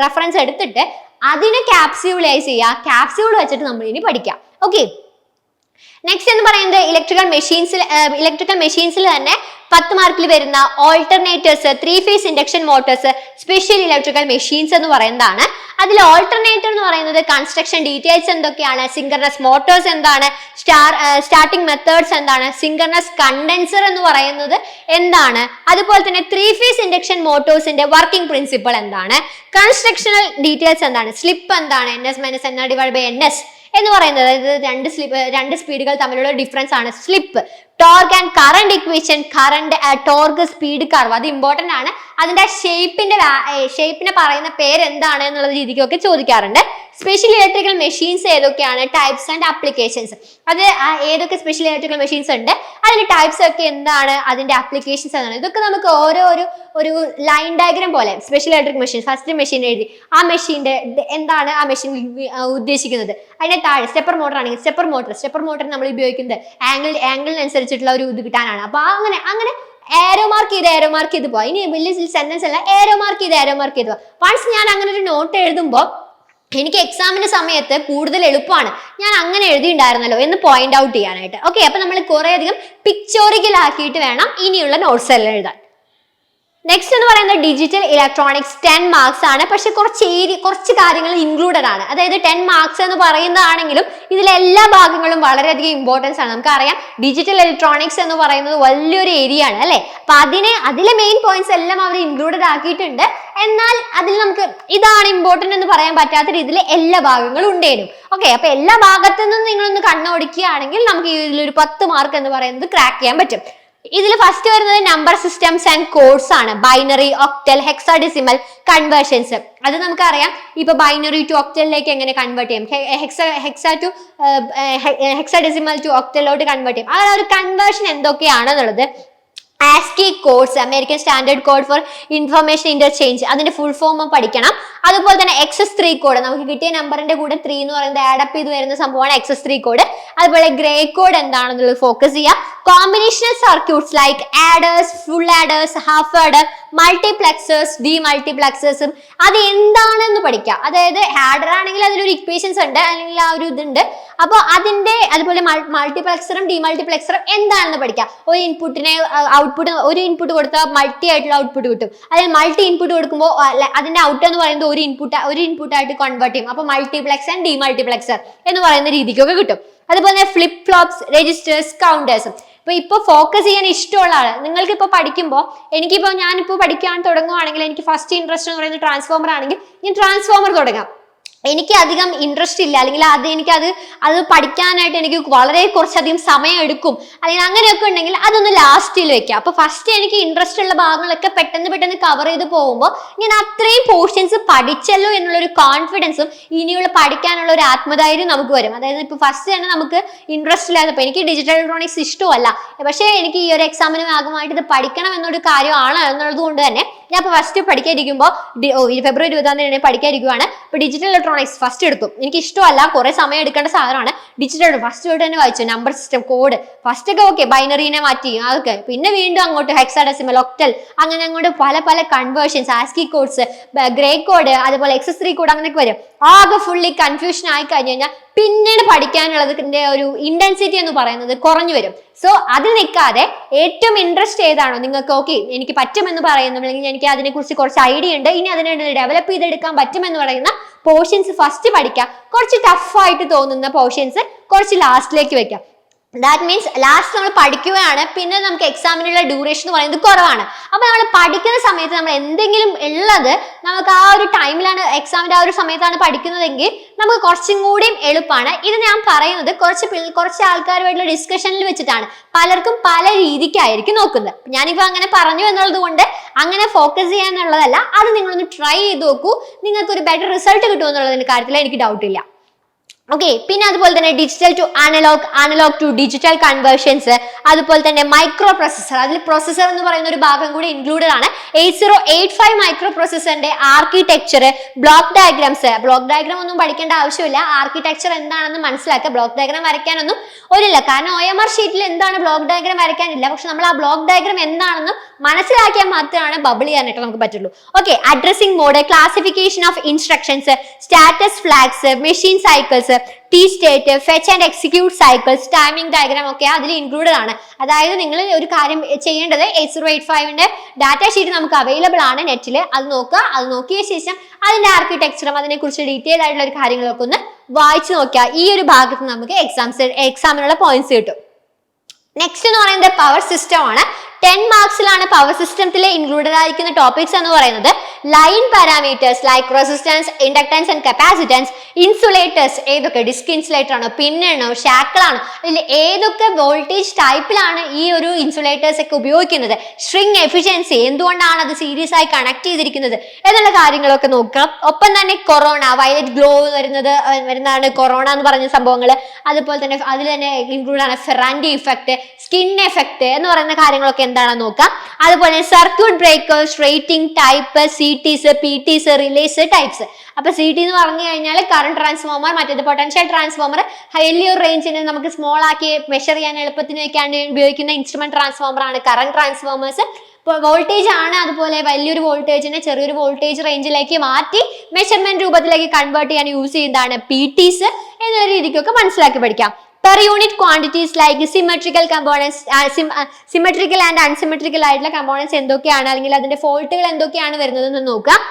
റെഫറൻസ് എടുത്തിട്ട് അതിനെ ക്യാപ്സ്യൂളൈസ് ചെയ്യുക, ക്യാപ്സ്യൂൾ വെച്ചിട്ട് നമ്മൾ ഇനി പഠിക്കാം. ഓക്കെ, നെക്സ്റ്റ് എന്ന് പറയുന്നത് ഇലക്ട്രിക്കൽ മെഷീൻസിൽ തന്നെ 10 മാർക്കിൽ വരുന്ന alternators, 3 phase induction Motors, special electrical machines എന്ന് പറയുന്നതാണ്. അതിൽ ഓൾട്ടർനേറ്റർ എന്ന് പറയുന്നത് കൺസ്ട്രക്ഷൻ ഡീറ്റെയിൽസ് എന്തൊക്കെയാണ്, സിങ്കർണസ് മോട്ടോഴ്സ് എന്താണ്, സ്റ്റാർട്ടിംഗ് മെത്തേഡ്സ് എന്താണ്, സിങ്കർണസ് കണ്ടൻസർ എന്ന് പറയുന്നത് എന്താണ്, അതുപോലെ തന്നെ 3 ഫേസ് ഇൻഡക്ഷൻ മോട്ടോഴ്സിന്റെ വർക്കിംഗ് പ്രിൻസിപ്പിൾ എന്താണ്, കൺസ്ട്രക്ഷണൽ ഡീറ്റെയിൽസ് എന്താണ്, സ്ലിപ്പ് എന്താണ്, NS - NR/NS എന്ന് പറയുന്നത്, അതായത് രണ്ട് സ്പീഡുകൾ തമ്മിലുള്ള ഡിഫറൻസ് ആണ് slip. Torque and current equation, current torque speed curve, അത് ഇമ്പോർട്ടന്റ് ആണ്. അതിന്റെ ഷേപ്പിനെ പറയുന്ന പേര് എന്താണ് എന്നുള്ള രീതിക്കൊക്കെ ചോദിക്കാറുണ്ട്. സ്പെഷ്യൽ ഇലക്ട്രിക്കൽ മെഷീൻസ് ഏതൊക്കെയാണ്, ടൈപ്സ് ആൻഡ് ആപ്ലിക്കേഷൻസ്, അത് ഏതൊക്കെ സ്പെഷ്യൽ ഇലക്ട്രിക്കൽ മെഷീൻസ് ഉണ്ട്, അതിന്റെ ടൈപ്സ് ഒക്കെ എന്താണ്, അതിന്റെ ആപ്ലിക്കേഷൻസ് എന്താണ്, ഇതൊക്കെ നമുക്ക് ഒരു ലൈൻ ഡയഗ്രാം പോലെ special electric machine, first machine എഴുതി ആ മെഷീന്റെ എന്താണ് ആ മെഷീൻ ഉദ്ദേശിക്കുന്നത്. അതിന്റെ താഴെ സ്റ്റെപ്പർ മോട്ടർ ആണെങ്കിൽ സ്റ്റെപ്പർ മോട്ടർ നമ്മൾ ഉപയോഗിക്കുന്നത് ആംഗിളിനനുസരിച്ചിട്ടുള്ള ഒരു ഇത് കിട്ടാനാണ്. അപ്പൊ അങ്ങനെ ഏരോ മാർക്ക് ചെയ്ത് പോവാ. ഇനി വലിയ സെന്റൻസ് അല്ല, ഏരോ മാർക്ക് ചെയ്ത് പോവാ. വൺസ് ഞാൻ അങ്ങനെ ഒരു നോട്ട് എഴുതുമ്പോൾ എനിക്ക് എക്സാമിന്റെ സമയത്ത് കൂടുതൽ എളുപ്പമാണ്, ഞാൻ അങ്ങനെ എഴുതിയിട്ടുണ്ടായിരുന്നല്ലോ എന്ന് പോയിന്റ് ഔട്ട് ചെയ്യാനായിട്ട്. ഓക്കെ, അപ്പൊ നമ്മൾ കുറെ അധികം പിക്ചോറിക്കൽ ആക്കിയിട്ട് വേണം ഇനിയുള്ള നോട്ട്സ് എല്ലാം എഴുതാൻ. നെക്സ്റ്റ് എന്ന് പറയുന്നത് ഡിജിറ്റൽ ഇലക്ട്രോണിക്സ് 10 മാർക്സ് ആണ്. പക്ഷെ കുറച്ച് കാര്യങ്ങൾ ഇൻക്ലൂഡഡ് ആണ്. അതായത് 10 മാർക്സ് എന്ന് പറയുന്നതാണെങ്കിലും ഇതിലെ എല്ലാ ഭാഗങ്ങളും വളരെയധികം ഇമ്പോർട്ടൻസ് ആണ്. നമുക്കറിയാം ഡിജിറ്റൽ ഇലക്ട്രോണിക്സ് എന്ന് പറയുന്നത് വലിയൊരു ഏരിയ ആണ് അല്ലെ. അപ്പൊ അതിലെ മെയിൻ പോയിന്റ്സ് എല്ലാം അവർ ഇൻക്ലൂഡഡ് ആക്കിയിട്ടുണ്ട്. എന്നാൽ അതിൽ നമുക്ക് ഇതാണ് ഇമ്പോർട്ടന്റ് എന്ന് പറയാൻ പറ്റാത്ത രീതിയിൽ എല്ലാ ഭാഗങ്ങളും ഉണ്ടേനും. ഓക്കെ, അപ്പൊ എല്ലാ ഭാഗത്തു നിന്നും നിങ്ങളൊന്ന് കണ്ണോടിക്കുകയാണെങ്കിൽ നമുക്ക് ഇതിലൊരു 10 മാർക്ക് എന്ന് പറയുന്നത് ക്രാക്ക് ചെയ്യാൻ പറ്റും. ഇതിൽ ഫസ്റ്റ് വരുന്നത് നമ്പർ സിസ്റ്റംസ് ആൻഡ് കോഡ്സ് ആണ്. Binary, octal, hexadecimal conversions. അത് നമുക്കറിയാം. ഇപ്പൊ ബൈനറി ടു ഒക്ടലിലേക്ക് എങ്ങനെ കൺവേർട്ട് ചെയ്യും, ഹെക്സാഡെസിമൽ ടു ഒക്ടലിലോട്ട് കൺവേർട്ട് ചെയ്യും. ആ ഒരു കൺവേർഷൻ എന്തൊക്കെയാണെന്നുള്ളത് ASCII codes, American standard code for information interchange, അതിന്റെ ഫുൾ ഫോം പഠിക്കണം. അതുപോലെ തന്നെ XS3 കോഡ്, നമുക്ക് കിട്ടിയ നമ്പറിന്റെ കൂടെ 3 എന്ന് പറയുന്നത് ആഡപ്പ് ചെയ്ത് വരുന്ന സംഭവമാണ് XS3 കോഡ്. അതുപോലെ ഗ്രേ കോഡ് എന്താണെന്നുള്ളത് ഫോക്കസ് ചെയ്യാം. Combinational circuits like adders, full adders, half adder, multiplexers, ഡീമൾട്ടിപ്ലക്സേഴ്സും അത് എന്താണെന്ന് പഠിക്കാം. അതായത് ആഡർ ആണെങ്കിൽ അതിലൊരു ഇക്വേഷൻസ് ഉണ്ട്, അല്ലെങ്കിൽ ആ ഒരു ഇതുണ്ട്. അപ്പോൾ അതിന്റെ അതുപോലെ മൾട്ടിപ്ലക്സറും ഡീമൾട്ടിപ്ലക്സറും എന്താണെന്ന് പഠിക്കാം. ഒരു ഇൻപുട്ടിനെ ഒരു ഇൻപുട്ട് കൊടുത്താൽ മൾട്ടി ആയിട്ടുള്ള ഔട്ട്പുട്ട് കിട്ടും. അതായത് മൾട്ടി ഇൻപുട്ട് കൊടുക്കുമ്പോൾ അതിന്റെ ഔട്ട് എന്ന് പറയുന്നത് ഒരു ഇൻപുട്ടായിട്ട് കൺവേർട്ട് ചെയ്യും. അപ്പോൾ മൾട്ടിപ്ലക്സ് ആൻഡ് ഡീമൾട്ടിപ്ലക്സർ എന്ന് പറയുന്ന രീതിക്കൊക്കെ കിട്ടും. അതുപോലെ ഫ്ലിപ്പ് ഫ്ലോപ്സ്, രജിസ്റ്റേഴ്സ്, കൗണ്ടേഴ്സും. ഇപ്പൊ ഫോക്കസ് ചെയ്യാൻ ഇഷ്ടമുള്ള ആള്, നിങ്ങൾക്ക് ഇപ്പൊ പഠിക്കുമ്പോൾ ഞാനിപ്പോ പഠിക്കാൻ തുടങ്ങുവാണെങ്കിൽ എനിക്ക് ഫസ്റ്റ് ഇൻട്രസ്റ്റ് എന്ന് പറയുന്നത് ട്രാൻസ്ഫോമർ ആണെങ്കിൽ ഞാൻ ട്രാൻസ്ഫോമർ തുടങ്ങാം. എനിക്ക് അധികം ഇൻട്രസ്റ്റ് ഇല്ല, അല്ലെങ്കിൽ അത് പഠിക്കാനായിട്ട് എനിക്ക് വളരെ കുറച്ചധികം സമയം എടുക്കും, അല്ലെങ്കിൽ അങ്ങനെയൊക്കെ ഉണ്ടെങ്കിൽ അതൊന്ന് ലാസ്റ്റിൽ വെക്കാം. അപ്പൊ ഫസ്റ്റ് എനിക്ക് ഇൻട്രസ്റ്റ് ഉള്ള ഭാഗങ്ങളൊക്കെ പെട്ടെന്ന് കവർ ചെയ്ത് പോകുമ്പോൾ ഞാൻ അത്രയും പോർഷൻസ് പഠിച്ചല്ലോ എന്നുള്ളൊരു കോൺഫിഡൻസും ഇനിയുള്ള പഠിക്കാനുള്ള ഒരു ആത്മധൈര്യം നമുക്ക് വരും. അതായത് ഇപ്പൊ ഫസ്റ്റ് തന്നെ നമുക്ക് ഇൻട്രസ്റ്റ് ഇല്ലാത്തപ്പോൾ, എനിക്ക് ഡിജിറ്റൽ ഇലക്ട്രോണിക്സ് ഇഷ്ടമല്ല, പക്ഷേ എനിക്ക് ഈ ഒരു എക്സാമിന് ഭാഗമായിട്ട് ഇത് പഠിക്കണം എന്നൊരു കാര്യമാണ് എന്നുള്ളത് കൊണ്ട് തന്നെ ഞാൻ ഇപ്പൊ ഫസ്റ്റ് പഠിക്കാതിരിക്കുമ്പോൾ ഫെബ്രുവരി 20 പഠിക്കാതിരിക്കുവാണ്. ഇപ്പൊ ഡിജിറ്റൽ ഇലക്ട്രോണിക്സ് ഫസ്റ്റ് എടുത്തു. എനിക്ക് ഇഷ്ടമല്ല, കുറെ സമയം എടുക്കേണ്ട സാധനമാണ്. ഡിജിറ്റൽ ഫസ്റ്റ് തൊട്ട് തന്നെ വായിച്ചു. നമ്പർ സിസ്റ്റം, കോഡ് ഫസ്റ്റ് ഒക്കെ ഓക്കെ, ബൈനറിനെ മാറ്റി അതൊക്കെ, പിന്നെ വീണ്ടും അങ്ങോട്ട് ഹെക്സാഡെസിമൽ, ഒക്ടൽ, അങ്ങനെ അങ്ങോട്ട് പല conversions, ASCII codes, gray code, അതുപോലെ XS3 കോഡ് അങ്ങനെയൊക്കെ വരും. ആകെ ഫുള്ളി കൺഫ്യൂഷൻ ആയി കഴിഞ്ഞു കഴിഞ്ഞാൽ പിന്നീട് പഠിക്കാനുള്ളതിന്റെ ഒരു ഇന്റൻസിറ്റി എന്ന് പറയുന്നത് കുറഞ്ഞു വരും. സോ അതിൽ നിൽക്കാതെ ഏറ്റവും ഇൻട്രസ്റ്റ് ഏതാണോ നിങ്ങൾക്ക്, ഓക്കെ എനിക്ക് പറ്റുമെന്ന് പറയുന്നു, അല്ലെങ്കിൽ എനിക്ക് അതിനെക്കുറിച്ച് കുറച്ച് ഐഡിയ ഉണ്ട്, ഇനി അതിനെ ഡെവലപ്പ് ചെയ്തെടുക്കാൻ പറ്റുമെന്ന് പറയുന്ന പോർഷൻസ് ഫസ്റ്റ് പഠിക്കാം. കുറച്ച് ടഫായിട്ട് തോന്നുന്ന പോർഷൻസ് കുറച്ച് ലാസ്റ്റിലേക്ക് വെക്കാം. ദാറ്റ് മീൻസ് ലാസ്റ്റ് നമ്മൾ പഠിക്കുകയാണ്, പിന്നെ നമുക്ക് എക്സാമിനുള്ള ഡ്യൂറേഷൻ എന്ന് പറയുന്നത് കുറവാണ്. അപ്പൊ നമ്മൾ പഠിക്കുന്ന സമയത്ത് നമ്മൾ എന്തെങ്കിലും ഉള്ളത് നമുക്ക് ആ ഒരു ടൈമിലാണ്, എക്സാമിന്റെ ആ ഒരു സമയത്താണ് പഠിക്കുന്നതെങ്കിൽ നമുക്ക് കുറച്ചും കൂടിയും എളുപ്പമാണ്. ഇത് ഞാൻ പറയുന്നത് കുറച്ച് ആൾക്കാരുമായിട്ടുള്ള ഡിസ്കഷനിൽ വെച്ചിട്ടാണ്. പലർക്കും പല രീതിക്കായിരിക്കും നോക്കുന്നത്. ഞാനിപ്പോ അങ്ങനെ പറഞ്ഞു എന്നുള്ളത് കൊണ്ട് അങ്ങനെ ഫോക്കസ് ചെയ്യാന്നുള്ളതല്ല, അത് നിങ്ങളൊന്ന് ട്രൈ ചെയ്ത് നോക്കൂ. നിങ്ങൾക്ക് ഒരു ബെറ്റർ റിസൾട്ട് കിട്ടുമെന്നുള്ളതിന്റെ കാര്യത്തിൽ എനിക്ക് ഡൗട്ട് ഇല്ല. ഓക്കെ, പിന്നെ അതുപോലെ തന്നെ digital to analog, analog to digital conversions, അതുപോലെ തന്നെ മൈക്രോ പ്രൊസസർ. അതിൽ പ്രൊസസർ എന്ന് പറയുന്ന ഒരു ഭാഗം കൂടി ഇൻക്ലൂഡഡ് ആണ്. 8085 മൈക്രോ പ്രൊസസറിന്റെ architecture, block diagrams. Block diagram ഒന്നും പഠിക്കേണ്ട ആവശ്യമില്ല, ആർക്കിടെക്ചർ എന്താണെന്ന് മനസ്സിലാക്കുക. ബ്ലോക്ക് ഡയഗ്രാം വരയ്ക്കാനൊന്നും ഒരില്ല, കാരണം OMR ഷീറ്റിൽ എന്താണ് ബ്ലോക്ക് ഡയഗ്രാം വരയ്ക്കാനില്ല. പക്ഷെ നമ്മൾ ആ ബ്ലോക്ക് ഡയഗ്രാം എന്താണെന്ന് മനസ്സിലാക്കിയാൽ മാത്രമാണ് ബബിൾ ചെയ്യാനായിട്ട് നമുക്ക് പറ്റുള്ളൂ. Okay, addressing mode, classification of instructions, status flags, machine cycles, T state, fetch and execute cycles, timing diagram ഒക്കെ അതിൽ ഇൻക്ലൂഡഡ് ആണ്. അതായത് നിങ്ങൾ ഒരു കാര്യം ചെയ്യേണ്ടത്, 8085ന്റെ ഡാറ്റ ഷീറ്റ് നമുക്ക് അവൈലബിൾ ആണ് നെറ്റിൽ. അത് നോക്കുക. അത് നോക്കിയ ശേഷം അതിന്റെ ആർക്കിടെക്ചറും അതിനെക്കുറിച്ച് ഡീറ്റെയിൽ ആയിട്ടുള്ള ഒരു കാര്യങ്ങളൊക്കെ ഒന്ന് വായിച്ചു നോക്കിയാൽ ഈ ഒരു ഭാഗത്ത് നമുക്ക് എക്സാമിനുള്ള പോയിന്റ്സ് കിട്ടും. നെക്സ്റ്റ് എന്ന് പറയുന്നത് പവർ സിസ്റ്റം ആണ്. 10 മാർക്സിലാണ് പവർ സിസ്റ്റത്തിലെ ഇൻക്ലൂഡഡ് ആയിരിക്കുന്ന ടോപ്പിക്സ് എന്ന് പറയുന്നത്. Line parameters like resistance, inductance and capacitance, insulators, ഏതൊക്കെ ഡിസ്ക് ഇൻസുലേറ്റർ ആണോ, പിന്നാണോ, ഷാക്കിളാണോ, അതിൽ ഏതൊക്കെ വോൾട്ടേജ് ടൈപ്പിലാണ് ഈ ഒരു ഇൻസുലേറ്റേഴ്സ് ഒക്കെ ഉപയോഗിക്കുന്നത്, സ്ട്രിങ് എഫിഷ്യൻസി, എന്തുകൊണ്ടാണ് അത് സീരീസ് ആയി കണക്ട് ചെയ്തിരിക്കുന്നത് എന്നുള്ള കാര്യങ്ങളൊക്കെ നോക്കാം. ഒപ്പം തന്നെ കൊറോണ, വയലറ്റ് ഗ്ലോ വരുന്നതാണ് കൊറോണ എന്ന് പറഞ്ഞ സംഭവങ്ങൾ. അതുപോലെ തന്നെ അതിൽ തന്നെ ഇൻക്ലൂഡ് ആണ് ഫെറാൻഡി ഇഫക്റ്റ്, സ്കിൻ എഫക്റ്റ് എന്ന് പറയുന്ന കാര്യങ്ങളൊക്കെ എന്താണെന്ന് നോക്കാം. അതുപോലെ circuit breakers, rating type, CTs, PTs, relays types. അപ്പൊ CT എന്ന് പറഞ്ഞു കഴിഞ്ഞാൽ കറന്റ് ട്രാൻസ്ഫോമർ, മറ്റേത് പൊട്ടൻഷ്യൽ ട്രാൻസ്ഫോമർ. വലിയൊരു റേഞ്ചിന് നമുക്ക് സ്മോൾ ആക്കി മെഷർ ചെയ്യാൻ എളുപ്പത്തിന് വെക്കാൻ ഉപയോഗിക്കുന്ന ഇൻസ്ട്രുമെന്റ് ട്രാൻസ്ഫോമർ ആണ് കറന്റ് ട്രാൻസ്ഫോമേഴ്സ്. വോൾട്ടേജ് ആണ്, അതുപോലെ വലിയൊരു വോൾട്ടേജിനെ ചെറിയൊരു വോൾട്ടേജ് റേഞ്ചിലേക്ക് മാറ്റി മെഷർമെന്റ് രൂപത്തിലേക്ക് കൺവേർട്ട് ചെയ്യാൻ യൂസ് ചെയ്യുന്നതാണ് PTs എന്ന രീതിക്കൊക്കെ മനസ്സിലാക്കി പഠിക്കാം. Per unit quantities like symmetrical components, symmetrical and unsymmetrical ആയിട്ടുള്ള കമ്പോണൻസ് എന്തൊക്കെയാണ്, അല്ലെങ്കിൽ അതിന്റെ ഫോൾട്ടുകൾ എന്തൊക്കെയാണ് വരുന്നതെന്ന് നോക്കാം.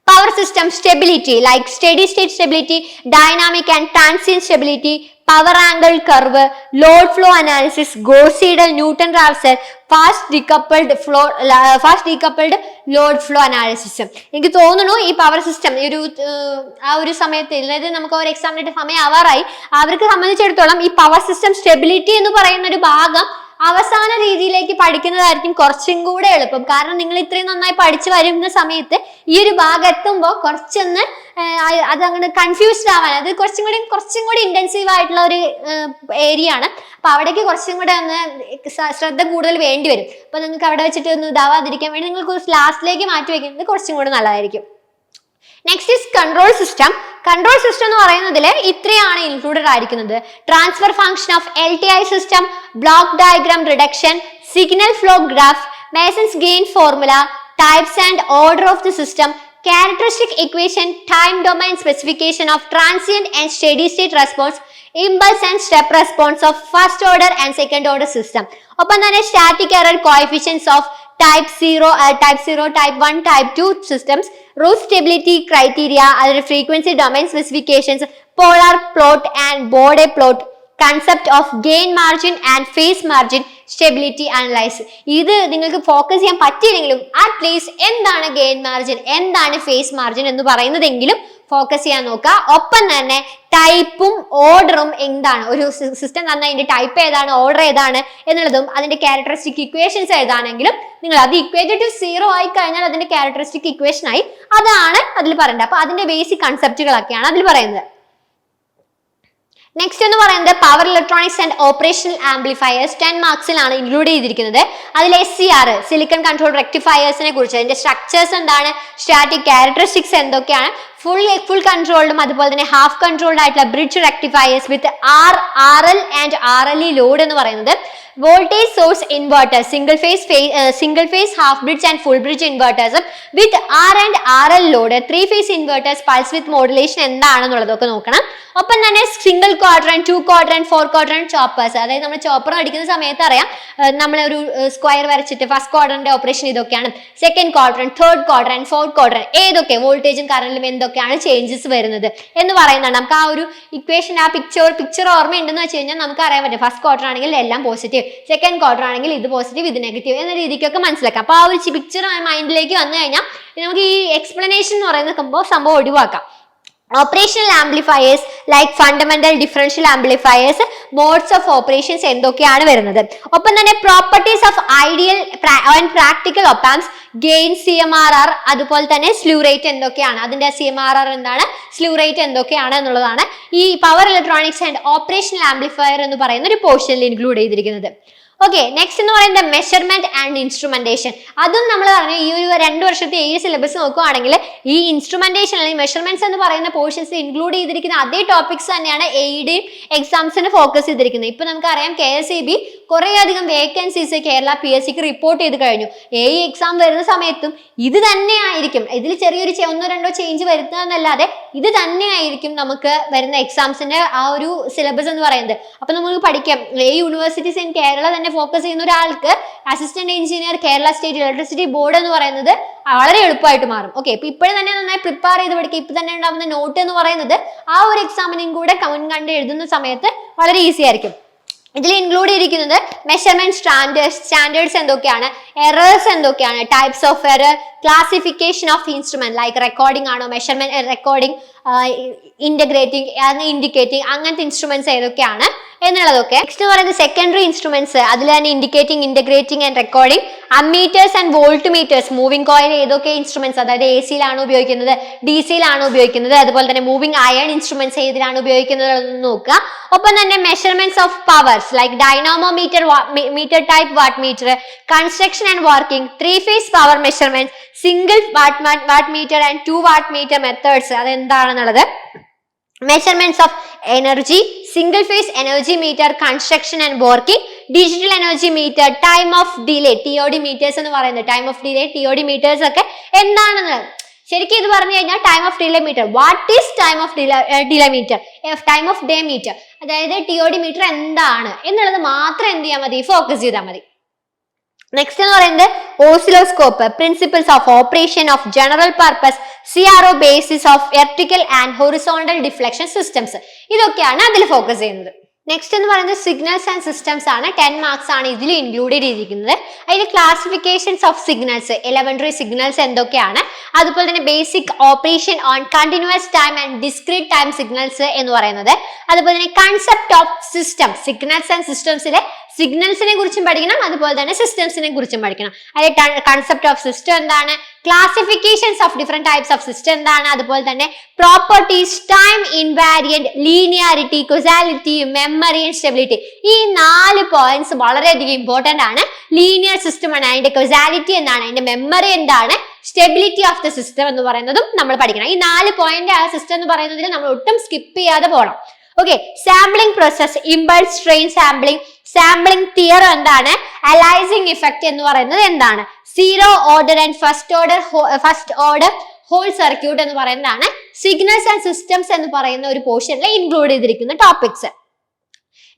Power system stability like steady state stability, dynamic and transient stability, power angle curve, load flow analysis, Gauss seidel, Newton Raphson, fast decoupled load flow analysis. എനിക്ക് തോന്നുന്നു ഈ പവർ സിസ്റ്റം ആ ഒരു സമയത്ത്, അതായത് നമുക്ക് ഒരു എക്സാമിനായിട്ട് സമയം ആവാറായി, അവർക്ക് സംബന്ധിച്ചിടത്തോളം ഈ പവർ സിസ്റ്റം സ്റ്റെബിലിറ്റി എന്ന് പറയുന്ന ഒരു ഭാഗം അവസാന രീതിയിലേക്ക് പഠിക്കുന്നതായിരിക്കും കുറച്ചും കൂടെ എളുപ്പം. കാരണം നിങ്ങൾ ഇത്രയും നന്നായി പഠിച്ചു വരുന്ന സമയത്ത് ഈ ഒരു ഭാഗം എത്തുമ്പോൾ കുറച്ചൊന്ന് അതങ്ങനെ കൺഫ്യൂസ്ഡ് ആവാൻ, അത് കുറച്ചും കൂടി ഇന്റൻസീവ് ആയിട്ടുള്ള ഒരു ഏരിയ ആണ്. അപ്പൊ അവിടേക്ക് കുറച്ചും കൂടെ ഒന്ന് ശ്രദ്ധ കൂടുതൽ വേണ്ടി വരും. അപ്പൊ നിങ്ങൾക്ക് അവിടെ വെച്ചിട്ട് ഒന്ന് ഇതാവാതിരിക്കാൻ വേണ്ടി നിങ്ങൾക്ക് ലാസ്റ്റിലേക്ക് മാറ്റി വെക്കുന്നത് കുറച്ചും കൂടെ നല്ലതായിരിക്കും. Next is control system. Control system എന്ന് പറയുന്നതിൽ ഇത്രയാണ് ഇൻക്ലൂഡഡ് ആയിരിക്കുന്നത്: transfer function of LTI system, block diagram reduction, signal flow graph, masons gain formula, types and order of the system, characteristic equation, time domain specification of transient and steady state response, impulse and step response of first order and second order system. ഒപ്പം തന്നെ static error coefficients of type 0, type 1, type 2 systems, root stability criteria, other frequency domain specifications, polar plot and Bode plot, concept of gain margin and phase margin, stability analyse. ഇത് നിങ്ങൾക്ക് ഫോക്കസ് ചെയ്യാൻ പറ്റിയില്ലെങ്കിലും അറ്റ്ലീസ്റ്റ് എന്താണ് ഗെയിൻ മാർജിൻ, എന്താണ് ഫേസ് മാർജിൻ എന്ന് പറയുന്നതെങ്കിലും ഫോക്കസ് ചെയ്യാൻ നോക്കുക. ഒപ്പം തന്നെ ടൈപ്പും ഓർഡറും എന്താണ്, ഒരു സിസ്റ്റം തന്നെ അതിന്റെ ടൈപ്പ് ഏതാണ്, ഓർഡർ ഏതാണ് എന്നുള്ളതും അതിന്റെ ക്യാരക്ടറിസ്റ്റിക് ഇക്വേഷൻസ് ഏതാണെങ്കിലും നിങ്ങൾ അത് ഇക്വേറ്റഡ് ടു 0 ആയി കഴിഞ്ഞാൽ അതിന്റെ ക്യാരക്ടറിസ്റ്റിക് ഇക്വേഷൻ ആയി. അതാണ് അതിൽ പറയേണ്ടത്. അപ്പൊ അതിന്റെ ബേസിക് കൺസെപ്റ്റുകളൊക്കെയാണ് അതിൽ പറയുന്നത്. നെക്സ്റ്റ് എന്ന് പറയുന്നത് power electronics and operational amplifiers 10 മാർക്സിലാണ് ഇൻക്ലൂഡ് ചെയ്തിരിക്കുന്നത്. അതിൽ SCR സിലിക്കൺ കൺട്രോൾ റെക്ടിഫയേഴ്സിനെ കുറിച്ച്, അതിന്റെ സ്ട്രക്ചേഴ്സ് എന്താണ്, സ്റ്റാറ്റിക് ക്യാരക്ടറിസ്റ്റിക്സ് എന്തൊക്കെയാണ്, ഫുൾ കൺട്രോൾഡും അതുപോലെ തന്നെ ഹാഫ് കൺട്രോൾഡ് ആയിട്ടുള്ള bridge rectifiers with RL and RLE load എന്ന് പറയുന്നത്, voltage source inverters, single phase half bridge and full bridge inverters with R and RL load, 3 phase inverters pulse width modulation എന്താണെന്നുള്ളതൊക്കെ നോക്കണം. ഒപ്പം തന്നെ single quadrant, 2 quadrant, 4 quadrant choppers, അതായത് നമ്മൾ ചോപ്പർ അടിക്കുന്ന സമയത്ത് അറിയാം നമ്മൾ ഒരു സ്ക്വയർ വരച്ചിട്ട് ഫസ്റ്റ് ക്വാഡ്രന്റ് ഓപ്പറേഷൻ ഇതൊക്കെയാണ്, second quadrant, third quadrant, fourth quadrant, ഏതൊക്കെ വോൾട്ടേജും കറന്റിലും എന്തൊക്കെയാണ് ചേഞ്ചസ് വരുന്നത് എന്ന് പറയുന്നതാണ്. നമുക്ക് ആ ഒരു ഇക്വേഷൻ, ആ പിക്ചർ ഓർമ്മയുണ്ടെന്ന് വെച്ച് കഴിഞ്ഞാൽ നമുക്ക് അറിയാൻ പറ്റും. ഫസ്റ്റ് ക്വാർട്ടർ ആണെങ്കിൽ എല്ലാം പോസിറ്റീവ്, സെക്കൻഡ് ക്വാർട്ടർ ആണെങ്കിൽ ഇത് പോസിറ്റീവ് ഇത് നെഗറ്റീവ് എന്ന രീതിക്കൊക്കെ മനസ്സിലാക്കാം. അപ്പൊ ആ ഒരു പിക്ചർ മൈൻഡിലേക്ക് വന്നു കഴിഞ്ഞാൽ നമുക്ക് ഈ എക്സ്പ്ലനേഷൻ എന്ന് പറയുന്ന സംഭവം ഒഴിവാക്കാം. Operational amplifiers like fundamental differential amplifiers, modes of operations എന്തൊക്കെയാണ് വരുന്നത്. ഒപ്പം തന്നെ properties of ideal and practical op amps, gain, CMRR, അതുപോലെ തന്നെ സ്ലൂ റേറ്റ് എന്തൊക്കെയാണ്, അതിന്റെ CMRR എന്താണ്, സ്ലൂ റേറ്റ് എന്തൊക്കെയാണ് എന്നുള്ളതാണ് ഈ power electronics and operational amplifier എന്ന് പറയുന്ന ഒരു പോർഷനിൽ ഇൻക്ലൂഡ് ചെയ്തിരിക്കുന്നത്. ഓക്കെ, നെക്സ്റ്റ് എന്ന് പറയുന്നത് മെഷർമെന്റ് ആൻഡ് ഇൻസ്ട്രുമെന്റേഷൻ. അതും നമ്മൾ പറഞ്ഞു ഈ ഒരു 2 വർഷത്തെ സിലബസ് നോക്കുകയാണെങ്കിൽ ഈ ഇൻസ്ട്രുമെന്റേഷൻ അല്ലെങ്കിൽ മെഷർമെന്റ്സ് എന്ന് പറയുന്ന പോർഷൻസ് ഇൻക്ലൂഡ് ചെയ്തിരിക്കുന്ന അതേ ടോപ്പിക്സ് തന്നെയാണ് എയ്ഡ് എക്സാംസിന് ഫോക്കസ് ചെയ്തിരിക്കുന്നത്. ഇപ്പൊ നമുക്കറിയാം KSEB കുറെ അധികം വേക്കൻസീസ് കേരള PSCക്ക് റിപ്പോർട്ട് ചെയ്ത് കഴിഞ്ഞു. എക്സാം വരുന്ന സമയത്തും ഇത് തന്നെയായിരിക്കും, ഇതിൽ ചെറിയൊരു 1-2 ചേഞ്ച് വരുത്തുന്നതല്ലാതെ ഇത് തന്നെയായിരിക്കും നമുക്ക് വരുന്ന എക്സാംസിന്റെ ആ ഒരു സിലബസ് എന്ന് പറയുന്നത്. അപ്പൊ നമുക്ക് പഠിക്കാം യൂണിവേഴ്സിറ്റീസ് ഇൻ കേരള തന്നെ ഫോക്കസ് ചെയ്യുന്ന ഒരാൾക്ക് assistant engineer Kerala state electricity board എന്ന് പറയുന്നത് വളരെ എളുപ്പമായിട്ട് മാറും. ഓക്കെ, ഇപ്പൊ ഇപ്പോഴും തന്നെ നന്നായി പ്രിപ്പയർ ചെയ്ത് പഠിക്കുക. ഇപ്പൊ തന്നെ ഉണ്ടാകുന്ന നോട്ട് എന്ന് പറയുന്നത് ആ ഒരു എക്സാമിനും കൂടെ കണ്ട് എഴുതുന്ന സമയത്ത് വളരെ ഈസി ആയിരിക്കും. ഇതിൽ ഇൻക്ലൂഡ് ചെയ്തിരിക്കുന്നത് മെഷർമെന്റ് സ്റ്റാൻഡേർഡ്സ് എന്തൊക്കെയാണ്, എറേഴ്സ് എന്തൊക്കെയാണ്, types of error, classification of instrument like recording ആണോ, മെഷർമെന്റ് റെക്കോർഡിംഗ്, ഇന്റഗ്രേറ്റിംഗ്, ഇൻഡിക്കേറ്റിംഗ്, അങ്ങനത്തെ ഇൻസ്ട്രുമെന്റ്സ് ഏതൊക്കെയാണ് എന്നുള്ളതൊക്കെ. നെക്സ്റ്റ് പറയുന്നത് സെക്കൻഡറി ഇൻസ്ട്രുമെന്റ്സ്, അതിൽ തന്നെ indicating, integrating and recording, ammeters and voltmeters, moving coil ഏതൊക്കെ ഇൻസ്ട്രുമെന്റ്സ്, അതായത് AC-യിലാണ് ഉപയോഗിക്കുന്നത്, DC-യിലാണ് ഉപയോഗിക്കുന്നത്, അതുപോലെ തന്നെ മൂവിംഗ് അയൺ ഇൻസ്ട്രുമെന്റ്സ് ഏതിലാണ് ഉപയോഗിക്കുന്നത് എന്ന് നോക്കുക. ഒപ്പം തന്നെ measurements of powers like dynamometer, meter type watt meter, construction and working, 3 phase power measurement, single watt meter and 2 watt meter methods അതെന്താണെന്നുള്ളത്, measurements of energy, single phase energy meter, construction and working, digital energy meter, time of delay, TOD meters എന്ന് പറയുന്നത്, time of delay, TOD meters ഒക്കെ എന്താണെന്ന് ശരിക്കും ഇത് പറഞ്ഞു കഴിഞ്ഞാൽ time of delay meter, what is time of delay metre, time off day metre, അതായത് TOD മീറ്റർ എന്താണ് എന്നുള്ളത് മാത്രം എന്ത് ചെയ്യാൻ മതി, ഫോക്കസ് ചെയ്താൽ മതി. നെക്സ്റ്റ് എന്ന് പറയുന്നത് oscilloscope, principles of operation of general purpose CRO basis of vertical and horizontal deflection systems, ഇതൊക്കെയാണ് അതിൽ ഫോക്കസ് ചെയ്യുന്നത്. നെക്സ്റ്റ് എന്ന് പറയുന്നത് സിഗ്നൽസ് ആൻഡ് സിസ്റ്റംസ് ആണ്. 10 മാർക്സ് ആണ് ഇതിൽ ഇൻക്ലൂഡ് ചെയ്തിരിക്കുന്നത്. അതിൽ classifications of signals, elementary signals എന്തൊക്കെയാണ്, അതുപോലെ തന്നെ basic operation on continuous time and discrete time signals എന്ന് പറയുന്നത്, അതുപോലെ തന്നെ concept of system, signals and സിസ്റ്റംസിലെ സിഗ്നൽസിനെ കുറിച്ചും പഠിക്കണം, അതുപോലെ തന്നെ സിസ്റ്റംസിനെ കുറിച്ചും പഠിക്കണം. അതിൽ കൺസെപ്റ്റ് ഓഫ് സിസ്റ്റം എന്താണ്, classifications of different types of system എന്താണ്, അതുപോലെ തന്നെ properties, time invariant, linearity, causality, memory and stability. ഈ 4 പോയിന്റ്സ് വളരെയധികം ഇമ്പോർട്ടന്റ് ആണ്. ലീനിയർ സിസ്റ്റം ആണ്, അതിന്റെ കൊസാലിറ്റി എന്താണ്, അതിന്റെ മെമ്മറി എന്താണ്, സ്റ്റെബിലിറ്റി ഓഫ് ദ സിസ്റ്റം എന്ന് പറയുന്നതും നമ്മൾ പഠിക്കണം. ഈ 4 പോയിന്റ് ആ സിസ്റ്റം എന്ന് പറയുന്നതിൽ നമ്മൾ ഒട്ടും സ്കിപ്പ് ചെയ്യാതെ പോകണം. Okay, sampling process, impulse train sampling, sampling theorem എന്താണ്, അലൈസിംഗ് ഇഫക്റ്റ് എന്ന് പറയുന്നത് എന്താണ്, zero order and first order hold circuit എന്ന് പറയുന്നതാണ് സിഗ്നൽസ് ആൻഡ് സിസ്റ്റംസ് എന്ന് പറയുന്ന ഒരു പോർഷനിൽ ഇൻക്ലൂഡ് ചെയ്തിരിക്കുന്ന ടോപ്പിക്സ്.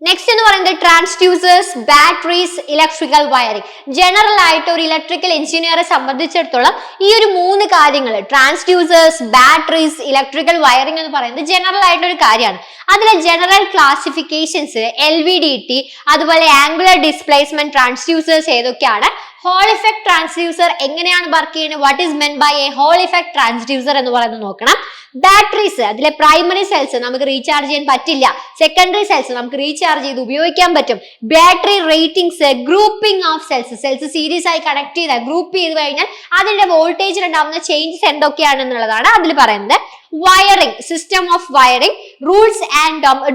നെക്സ്റ്റ് എന്ന് പറയുന്നത് transducers, batteries, electrical wiring. General ആയിട്ട് ഒരു ഇലക്ട്രിക്കൽ എഞ്ചിനീയറെ സംബന്ധിച്ചിടത്തോളം ഈ ഒരു 3 കാര്യങ്ങൾ, ട്രാൻസ്ഡ്യൂസേഴ്സ്, ബാറ്ററീസ്, ഇലക്ട്രിക്കൽ വയറിംഗ് എന്ന് പറയുന്നത് ജനറൽ ആയിട്ടുള്ള ഒരു കാര്യമാണ്. അതിലെ ജനറൽ ക്ലാസിഫിക്കേഷൻസ്, LVDT, അതുപോലെ ആംഗുലർ ഡിസ്പ്ലേസ്മെന്റ് ട്രാൻസ്ഡ്യൂസേഴ്സ് ഏതൊക്കെയാണ്, ഹോൾ ഇഫക്ട് ട്രാൻസ്ഡ്യൂസർ എങ്ങനെയാണ് വർക്ക് ചെയ്യുന്നത്, what is meant by a Hall effect transducer എന്ന് പറയുന്നത് നോക്കണം. ബാറ്ററീസ്, അതിലെ പ്രൈമറി സെൽസ് നമുക്ക് റീചാർജ് ചെയ്യാൻ പറ്റില്ല, സെക്കൻഡറി സെൽസ് നമുക്ക് റീചാർജ് ചെയ്ത് ഉപയോഗിക്കാൻ പറ്റും. Battery ratings, grouping of cells series ആയി കണക്ട് ചെയ്ത് ഗ്രൂപ്പ് ചെയ്ത് കഴിഞ്ഞാൽ അതിന്റെ വോൾട്ടേജിൽ ഉണ്ടാവുന്ന ചേഞ്ചസ് എന്തൊക്കെയാണെന്നുള്ളതാണ് അതിൽ പറയുന്നത്. Wiring, system of wiring,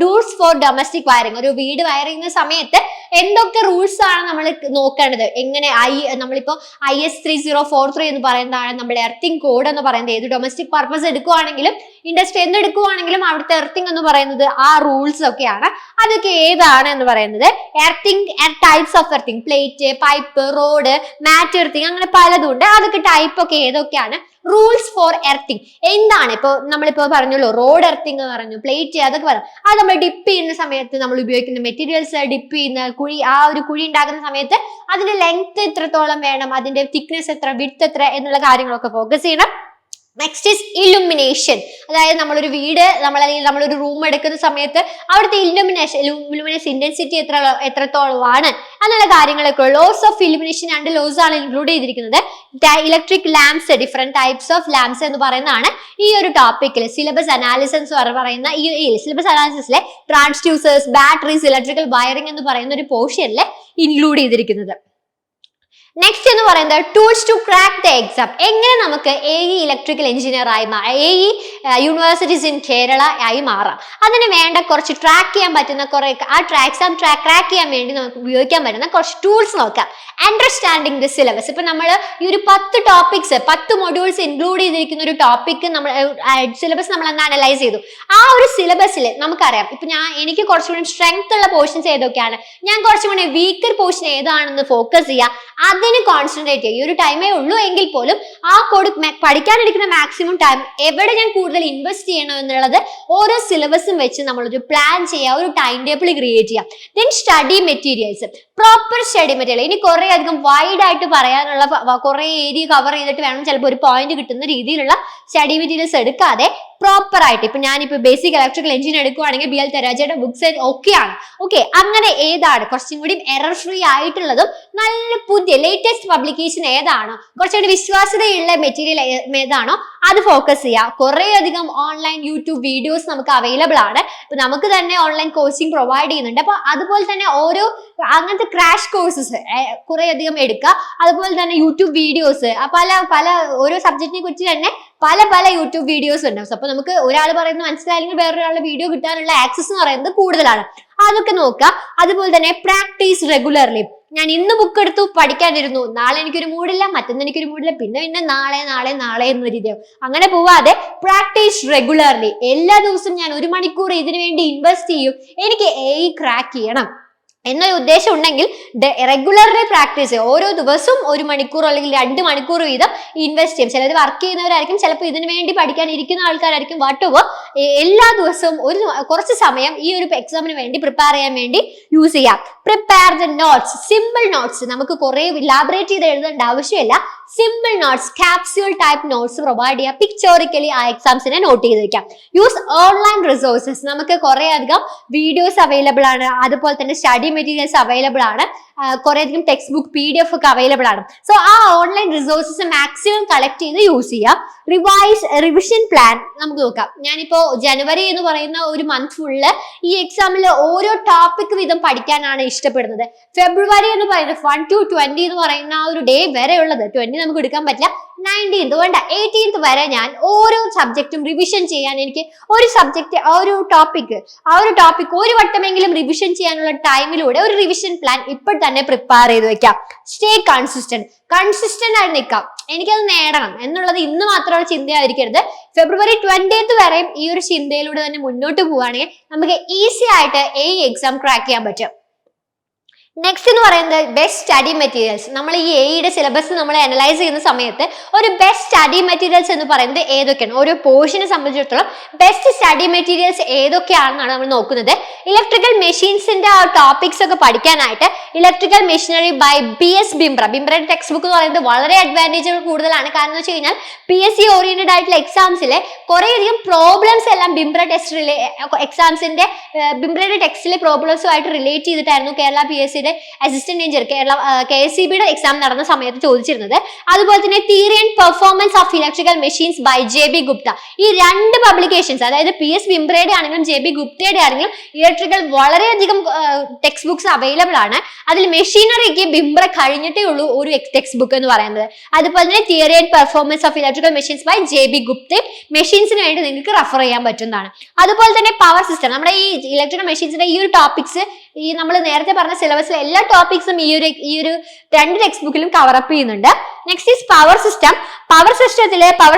rules for domestic wiring. ഒരു വീട് വയർ ചെയ്യുന്ന സമയത്ത് എന്തൊക്കെ റൂൾസ് ആണ് നമ്മൾ നോക്കേണ്ടത്, എങ്ങനെ നമ്മളിപ്പോ IS 3043 എന്ന് പറയുന്നതാണ് നമ്മുടെ എർത്തിങ് കോഡ് എന്ന് പറയുന്നത്. ഏത് ഡൊമസ്റ്റിക് പർപ്പസ് എടുക്കുവാണെങ്കിലും ഇൻഡസ്ട്രി എന്തെടുക്കുവാണെങ്കിലും അവിടുത്തെ എർത്തിങ് എന്ന് പറയുന്നത് ആ റൂൾസ് ഒക്കെയാണ്. അതൊക്കെ ഏതാണ് എന്ന് പറയുന്നത് earthing and types of earthing, plate, pipe, rod, mat earthing, അങ്ങനെ പലതും ഉണ്ട്. അതൊക്കെ ടൈപ്പ് ഒക്കെ ഏതൊക്കെയാണ്, റൂൾസ് ഫോർ എർത്തിങ് എന്താണ്. നമ്മളിപ്പോ പറഞ്ഞല്ലോ റോഡ് എർത്തിങ് പറഞ്ഞു, പ്ലേറ്റ് അതൊക്കെ പറഞ്ഞു. അത് നമ്മൾ ഡിപ്പ് ചെയ്യുന്ന സമയത്ത് നമ്മൾ ഉപയോഗിക്കുന്ന മെറ്റീരിയൽസ്, ഡിപ്പ് ചെയ്യുന്ന കുഴി, ആ ഒരു കുഴി ഉണ്ടാക്കുന്ന സമയത്ത് അതിന്റെ ലെങ്ത് എത്രത്തോളം വേണം, അതിന്റെ തിക്നെസ് എത്ര, വിഡ്ത്ത് എത്ര എന്നുള്ള കാര്യങ്ങളൊക്കെ ഫോക്കസ് ചെയ്യണം. Next is illumination. അതായത് നമ്മളൊരു വീട് അല്ലെങ്കിൽ നമ്മളൊരു റൂം എടുക്കുന്ന സമയത്ത് അവിടുത്തെ ഇലുമിനേഷൻ ഇന്റൻസിറ്റി എത്രത്തോളമാണ് എന്നുള്ള കാര്യങ്ങളൊക്കെ ലോസ് ഓഫ് ഇലുമിനേഷൻ 2 ലോസ് ആണ് ഇൻക്ലൂഡ് ചെയ്തിരിക്കുന്നത്. Electric lamps, different types of lamps എന്ന് പറയുന്നതാണ് ഈ ഒരു ടോപ്പിക്കിൽ സിലബസ് അനാലിസിസ് പറയുന്ന ഈ സിലബസ് അനാലിസിസിലെ ട്രാൻസ്ഡ്യൂസേഴ്സ്, ബാറ്ററീസ്, ഇലക്ട്രിക്കൽ വയറിംഗ് എന്ന് പറയുന്ന ഒരു പോർഷനിൽ ഇൻക്ലൂഡ് ചെയ്തിരിക്കുന്നത്. നെക്സ്റ്റ് എന്ന് പറയുന്നത് tools to crack the exam. എങ്ങനെ നമുക്ക് AE ഇലക്ട്രിക്കൽ എഞ്ചിനീയർ ആയി AE യൂണിവേഴ്സിറ്റീസ് ഇൻ കേരള ആയി മാറാം, അതിന് വേണ്ട കുറച്ച് ട്രാക്ക് ചെയ്യാൻ പറ്റുന്ന എക്സാം ക്രാക്ക് ചെയ്യാൻ വേണ്ടി നമുക്ക് ഉപയോഗിക്കാൻ പറ്റുന്ന കുറച്ച് ടൂൾസ് നോക്കാം. Understanding the syllabus. ഇപ്പൊ നമ്മൾ ഈ ഒരു 10 ടോപ്പിക്സ് 10 മൊഡ്യൂൾസ് ഇൻക്ലൂഡ് ചെയ്തിരിക്കുന്ന ഒരു ടോപ്പിക് നമ്മൾ സിലബസ് നമ്മൾ എന്താ അനലൈസ് ചെയ്തു. ആ ഒരു സിലബസിൽ നമുക്കറിയാം ഇപ്പൊ എനിക്ക് കുറച്ചുകൂടി സ്ട്രെങ്ത് ഉള്ള പോർഷൻസ് ഏതൊക്കെയാണ്, ഞാൻ കുറച്ചുകൂടി വീക്കർ പോർഷൻ ഏതാണെന്ന് ഫോക്കസ് ചെയ്യാം, അതിന് കോൺസെൻട്രേറ്റ് ചെയ്യുക. ഈ ഒരു ടൈമേ ഉള്ളൂ എങ്കിൽ പോലും ആ കോഡ് പഠിക്കാനിരിക്കുന്ന മാക്സിമം ടൈം എവിടെ ഞാൻ കൂടുതൽ ഇൻവെസ്റ്റ് ചെയ്യണം എന്നുള്ളത് ഓരോ സിലബസും വെച്ച് നമ്മളൊരു പ്ലാൻ ചെയ്യുക, ഒരു ടൈം ടേബിൾ ക്രിയേറ്റ് ചെയ്യാം. Then study materials, proper study material. ഇനി കുറെ അധികം വൈഡ് ആയിട്ട് പറയാനുള്ള കുറെ ഏരിയ കവർ ചെയ്തിട്ട് വേണം ചിലപ്പോൾ ഒരു പോയിന്റ് കിട്ടുന്ന രീതിയിലുള്ള സ്റ്റഡി മെറ്റീരിയൽസ് എടുക്കാതെ പ്രോപ്പർ ആയിട്ട്, ഇപ്പൊ ഞാനിപ്പോ ബേസിക് ഇലക്ട്രിക്കൽ എഞ്ചിൻ എടുക്കുവാണെങ്കിൽ BL തെരാജയുടെ ബുക്സ് ഒക്കെയാണ്. ഓക്കെ, അങ്ങനെ ഏതാണ് കുറച്ചും കൂടി എറർ ഫ്രീ ആയിട്ടുള്ളതും നല്ല പുതിയ ലേറ്റസ്റ്റ് പബ്ലിക്കേഷൻ ഏതാണോ, കുറച്ചുകൂടി വിശ്വാസ്യതയുള്ള മെറ്റീരിയൽ ഏതാണോ അത് ഫോക്കസ് ചെയ്യുക. കുറെ അധികം ഓൺലൈൻ യൂട്യൂബ് വീഡിയോസ് നമുക്ക് അവൈലബിൾ ആണ്. ഇപ്പൊ നമുക്ക് തന്നെ ഓൺലൈൻ കോച്ചിങ് പ്രൊവൈഡ് ചെയ്യുന്നുണ്ട്. അപ്പൊ അതുപോലെ തന്നെ ഓരോ അങ്ങനത്തെ ക്രാഷ് കോഴ്സസ് കുറെ അധികം എടുക്കുക. അതുപോലെ തന്നെ യൂട്യൂബ് വീഡിയോസ് പല ഓരോ സബ്ജക്റ്റിനെ കുറിച്ച് തന്നെ പല യൂട്യൂബ് വീഡിയോസ് ഉണ്ടാവും. അപ്പൊ നമുക്ക് ഒരാൾ പറയുന്നത് മനസ്സിലായില്ലെങ്കിൽ വേറൊരാളുടെ വീഡിയോ കിട്ടാനുള്ള ആക്സസ് എന്ന് പറയുന്നത് കൂടുതലാണ്. അതൊക്കെ നോക്കുക. അതുപോലെ തന്നെ പ്രാക്ടീസ് റെഗുലർലി. ഞാൻ ഇന്ന് ബുക്ക് എടുത്തു പഠിക്കാനിരുന്നു, നാളെ എനിക്കൊരു മൂഡില്ല, മറ്റൊന്ന് എനിക്കൊരു മൂഡില്ല, പിന്നെ നാളെ എന്ന രീതിയാവും. അങ്ങനെ പോവാതെ പ്രാക്ടീസ് റെഗുലർലി. എല്ലാ ദിവസവും ഞാൻ 1 മണിക്കൂർ ഇതിനു വേണ്ടി ഇൻവെസ്റ്റ് ചെയ്യും, എനിക്ക് AE ക്രാക്ക് ചെയ്യണം എന്നൊരു ഉദ്ദേശം ഉണ്ടെങ്കിൽ റെഗുലർലി പ്രാക്ടീസ് ചെയ്യുക. ഓരോ ദിവസവും 1 മണിക്കൂർ അല്ലെങ്കിൽ 2 മണിക്കൂർ വീതം ഇൻവെസ്റ്റ് ചെയ്യും. ചിലർ വർക്ക് ചെയ്യുന്നവരായിരിക്കും, ചിലപ്പോൾ ഇതിനു വേണ്ടി പഠിക്കാൻ ഇരിക്കുന്ന ആൾക്കാരായിരിക്കും. വാട്ടെവർ എല്ലാ ദിവസവും കുറച്ച് സമയം ഈ ഒരു എക്സാമിന് വേണ്ടി പ്രിപ്പയർ ചെയ്യാൻ വേണ്ടി യൂസ് ചെയ്യാം. Prepare the notes, simple notes. നമുക്ക് കുറെ ഇലാബറേറ്റ് ചെയ്ത് എഴുതേണ്ട ആവശ്യമില്ല. Simple notes, capsule type notes provide ചെയ്യുക. പിക്ചോറിക്കലി ആ എക്സാംസിനെ നോട്ട് ചെയ്ത് വെക്കാം. Use online resources. നമുക്ക് കുറെ അധികം വീഡിയോസ് അവൈലബിൾ ആണ്, അതുപോലെ തന്നെ സ്റ്റഡി മെറ്റീരിയൽസ് അവൈലബിൾ ആണ്, കുറെ അധികം ടെക്സ്റ്റ് ബുക്ക് PDF ഒക്കെ അവൈലബിൾ ആണ്. സോ ആ ഓൺലൈൻ റിസോഴ്സസ് മാക്സിമം കളക്ട് ചെയ്ത് യൂസ് ചെയ്യുക. റിവിഷൻ പ്ലാൻ നമുക്ക് നോക്കാം. ജനുവരി എന്ന് പറയുന്ന ഒരു മന്ത് ഫുള്ള് ഈ എക്സാമിൽ ഓരോ ടോപ്പിക് വീതം പഠിക്കാനാണ് ഇഷ്ടപ്പെടുന്നത്. ഫെബ്രുവരി എന്ന് പറയുന്നത് 1 to 20 എന്ന് പറയുന്ന ആ ഒരു ഡേ വരെ ഉള്ളത്, 20 നമുക്ക് എടുക്കാൻ പറ്റില്ല, 19th വേണ്ട 18th വരെ ഞാൻ ഓരോ സബ്ജക്റ്റും റിവിഷൻ ചെയ്യാൻ, എനിക്ക് ഒരു സബ്ജക്ട് ആ ഒരു ടോപ്പിക് ഒരു വട്ടമെങ്കിലും റിവിഷൻ ചെയ്യാനുള്ള ടൈമിലൂടെ ഒരു റിവിഷൻ പ്ലാൻ ഇപ്പോൾ തന്നെ പ്രിപ്പയർ ചെയ്ത് വെക്കാം. സ്റ്റേ കൺസിസ്റ്റന്റ് ആയിട്ട് നിൽക്കാം, എനിക്കത് നേടണം എന്നുള്ളത് ഇന്ന് മാത്രമുള്ള ചിന്തയായിരിക്കരുത്. ഫെബ്രുവരി 20th വരെയും ഈ ഒരു ചിന്തയിലൂടെ തന്നെ മുന്നോട്ട് പോവുകയാണെങ്കിൽ നമുക്ക് ഈസി ആയിട്ട് എക്സാം ക്രാക്ക് ചെയ്യാൻ പറ്റും. നെക്സ്റ്റ് എന്ന് പറയുന്നത് ബെസ്റ്റ് സ്റ്റഡി മെറ്റീരിയൽസ്. നമ്മൾ ഈ എയുടെ സിലബസ് നമ്മൾ അനലൈസ് ചെയ്യുന്ന സമയത്ത് ഒരു ബെസ്റ്റ് സ്റ്റഡി മെറ്റീരിയൽസ് എന്ന് പറയുന്നത് ഏതൊക്കെയാണ്, ഓരോ പോർഷനെ സംബന്ധിച്ചിടത്തോളം ബെസ്റ്റ് സ്റ്റഡി മെറ്റീരിയൽസ് ഏതൊക്കെയാണെന്നാണ് നമ്മൾ നോക്കുന്നത്. ഇലക്ട്രിക്കൽ മെഷീൻസിന്റെ ആ ടോപ്പിക്സ് ഒക്കെ പഠിക്കാനായിട്ട് ഇലക്ട്രിക്കൽ മെഷീനറി ബൈ BS ബിംബ്രയുടെ ടെക്സ്റ്റ് ബുക്ക് എന്ന് പറയുന്നത് വളരെ അഡ്വാൻറ്റേജുകൾ കൂടുതലാണ്. കാരണം എന്ന് വെച്ച് കഴിഞ്ഞാൽ PSC ഓറിയന്റഡ് ആയിട്ടുള്ള എക്സാംസിലെ കുറേയധികം പ്രോബ്ലംസ് എല്ലാം ബിംബ്ര എക്സാംസിന്റെ ബിംബ്രയുടെ ടെക്സ്റ്റിലെ പ്രോബ്ലംസുമായിട്ട് റിലേറ്റ് ചെയ്തിട്ടായിരുന്നു കേരള PSCയുടെ അസിസ്റ്റന്റ് എഞ്ചിനീയർ KSEBയുടെ എക്സാം നടന്ന സമയത്ത് ചോദിച്ചിരുന്നത്. അതുപോലെ തന്നെ theory and performance of electrical machines by JB Gupta. ഈ രണ്ട് പബ്ലിക്കേഷൻസ്, അതായത് PS ബിംബ്രയുടെ ആണെങ്കിലും JB ഗുപ്തയുടെ ആണെങ്കിലും ഇലക്ട്രിക്കൽ വളരെയധികം ടെക്സ്റ്റ് ബുക്സ് അവൈലബിൾ ആണ്. അതിൽ മെഷീനറിക്ക് ബിംബ്ര കഴിഞ്ഞിട്ടേ ഉള്ളൂ ഒരു ടെക്സ്റ്റ് ബുക്ക് എന്ന് പറയുന്നത്. അതുപോലെ തന്നെ theory and performance of electrical machines by JB Gupta മെഷീൻസിന് വേണ്ടി നിങ്ങൾക്ക് റെഫർ ചെയ്യാൻ പറ്റുന്നതാണ്. അതുപോലെ തന്നെ പവർ സിസ്റ്റം, നമ്മുടെ ഈ ഇലക്ട്രിക്കൽ മെഷീൻസിന്റെ ഈ ഒരു ടോപ്പിക്സ് ഈ നമ്മൾ നേരത്തെ പറഞ്ഞ സിലബസിലെ എല്ലാ ടോപ്പിക്സും ഈ ഒരു രണ്ട് ടെക്സ്റ്റ് ബുക്കിലും കവർ അപ്പ് ചെയ്യുന്നുണ്ട്. Next is power system. Power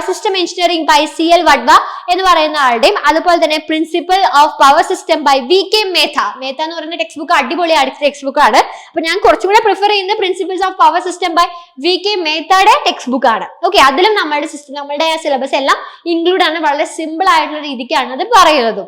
system engineering by CL Wadhwa എന്ന് പറയുന്ന ആളുടെയും, അതുപോലെ തന്നെ principal of power system by VK Mehta എന്ന് പറയുന്ന ടെക്സ്റ്റ് ബുക്ക് അടിപൊളി ടെക്സ്റ്റ് ബുക്ക് ആണ്. അപ്പൊ ഞാൻ കുറച്ചും കൂടെ പ്രിഫർ ചെയ്യുന്നത് principles of power system by VK മേത്തയുടെ ടെക്സ്റ്റ് ബുക്ക് ആണ്. ഓക്കെ, അതിലും നമ്മുടെ സിലബസ് എല്ലാം ഇൻക്ലൂഡ് ആണ്. വളരെ സിമ്പിൾ ആയിട്ടുള്ള രീതിക്കാണ് അത് പറയുന്നത്.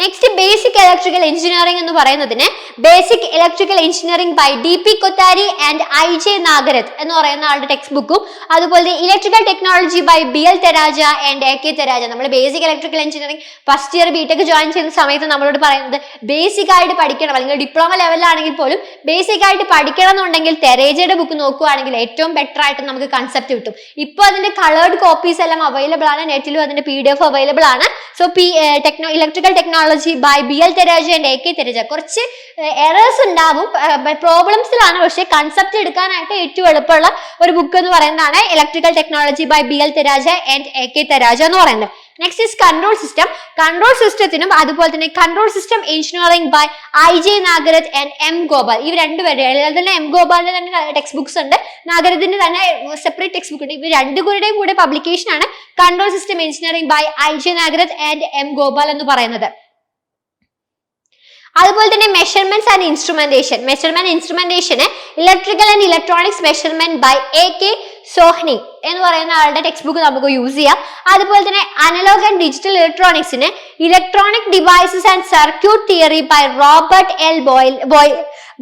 നെക്സ്റ്റ് ബേസിക് ഇലക്ട്രിക്കൽ എഞ്ചിനീയറിംഗ് എന്ന് പറയുന്നതിന് basic electrical engineering by DP Kothari and IJ Nagrath എന്ന് പറയുന്ന ആളുടെ ടെക്സ്റ്റ് ബുക്കും, അതുപോലെ electrical technology by BL Theraja and AK Theraja. നമ്മൾ basic electrical engineering first year BTech join ചെയ്യുന്ന സമയത്ത് നമ്മളോട് പറയുന്നത് ബേസിക് ആയിട്ട് പഠിക്കണം, അല്ലെങ്കിൽ ഡിപ്ലോമ ലെവലിലാണെങ്കിൽ പോലും ബേസിക് ആയിട്ട് പഠിക്കണം എന്നുണ്ടെങ്കിൽ തെരേജയുടെ ബുക്ക് നോക്കുകയാണെങ്കിൽ ഏറ്റവും ബെറ്റർ ആയിട്ട് നമുക്ക് കൺസെപ്റ്റ് കിട്ടും. ഇപ്പോൾ അതിന്റെ കളേർഡ് കോപ്പീസ് എല്ലാം അവൈലബിൾ ആണ്, നെറ്റിലും അതിന്റെ PDF അവൈലബിൾ ആണ്. So electrical technology by BL Theraja and AK Theraja. കുറച്ച് എറേഴ്സ് ഉണ്ടാവും, പ്രോബ്ലംസിലാണ്, പക്ഷേ കൺസെപ്റ്റ് എടുക്കാനായിട്ട് ഏറ്റവും എളുപ്പമുള്ള ഒരു ബുക്ക് എന്ന് പറയുന്നതാണ് electrical technology by BL Theraja and AK Theraja എന്ന് പറയുന്നത്. നെക്സ്റ്റ് ഇസ് കൺട്രോൾ സിസ്റ്റത്തിനും അതുപോലെ തന്നെ control system engineering by IJ Nagrath and M Gopal. ഇവർ രണ്ടുപേരുടെ തന്നെ M ഗോപാലിന്റെ തന്നെ ടെക്സ്റ്റ് ബുക്സ് ഉണ്ട്, നാഗരത്തിന്റെ തന്നെ സെപ്പറേറ്റ് ടെക്സ്റ്റ് ബുക്ക് ഉണ്ട്. ഇവർ രണ്ടുപേരുടെയും കൂടെ പബ്ലിക്കേഷൻ ആണ് control system engineering by IJ Nagrath and M Gopal എന്ന് പറയുന്നത്. അതുപോലെ തന്നെ മെഷർമെന്റ്സ് ആൻഡ് ഇൻസ്ട്രുമെന്റേഷന് electrical and electronics measurement by AK Sawhney എന്ന് പറയുന്ന ആളുടെ ടെക്സ്റ്റ് ബുക്ക് നമുക്ക് യൂസ് ചെയ്യാം. അതുപോലെ തന്നെ അനലോഗ് ആൻഡ് ഡിജിറ്റൽ ഇലക്ട്രോണിക്സിന് electronic devices and circuit theory by Robert L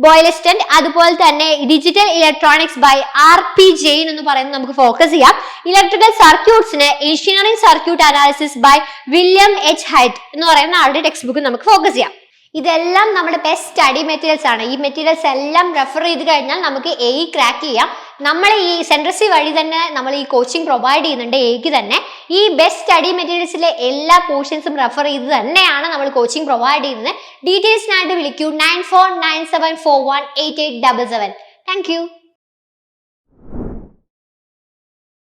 Boylestad, അതുപോലെ തന്നെ digital electronics by RP Jain എന്ന് പറയുന്നത് നമുക്ക് ഫോക്കസ് ചെയ്യാം. ഇലക്ട്രിക്കൽ സർക്യൂട്ട്സിന് engineering circuit analysis by William H Hayt എന്ന് പറയുന്ന ആളുടെ ടെക്സ്റ്റ് ബുക്ക് നമുക്ക് ഫോക്കസ് ചെയ്യാം. ഇതെല്ലാം നമ്മുടെ ബെസ്റ്റ് സ്റ്റഡി മെറ്റീരിയൽസ് ആണ്. ഈ മെറ്റീരിയൽസ് എല്ലാം റെഫർ ചെയ്ത് കഴിഞ്ഞാൽ നമുക്ക് ക്രാക്ക് ചെയ്യാം. നമ്മൾ ഈ സെൻട്രസി വഴി തന്നെ നമ്മൾ ഈ കോച്ചിങ് പ്രൊവൈഡ് ചെയ്യുന്നുണ്ട് എക്ക് തന്നെ. ഈ ബെസ്റ്റ് സ്റ്റഡി മെറ്റീരിയൽസിലെ എല്ലാ പോർഷൻസും റെഫർ ചെയ്ത് തന്നെയാണ് നമ്മൾ കോച്ചിങ് പ്രൊവൈഡ് ചെയ്യുന്നത്. ഡീറ്റെയിൽസിനായിട്ട് വിളിക്കൂ 9497418877. Thank you.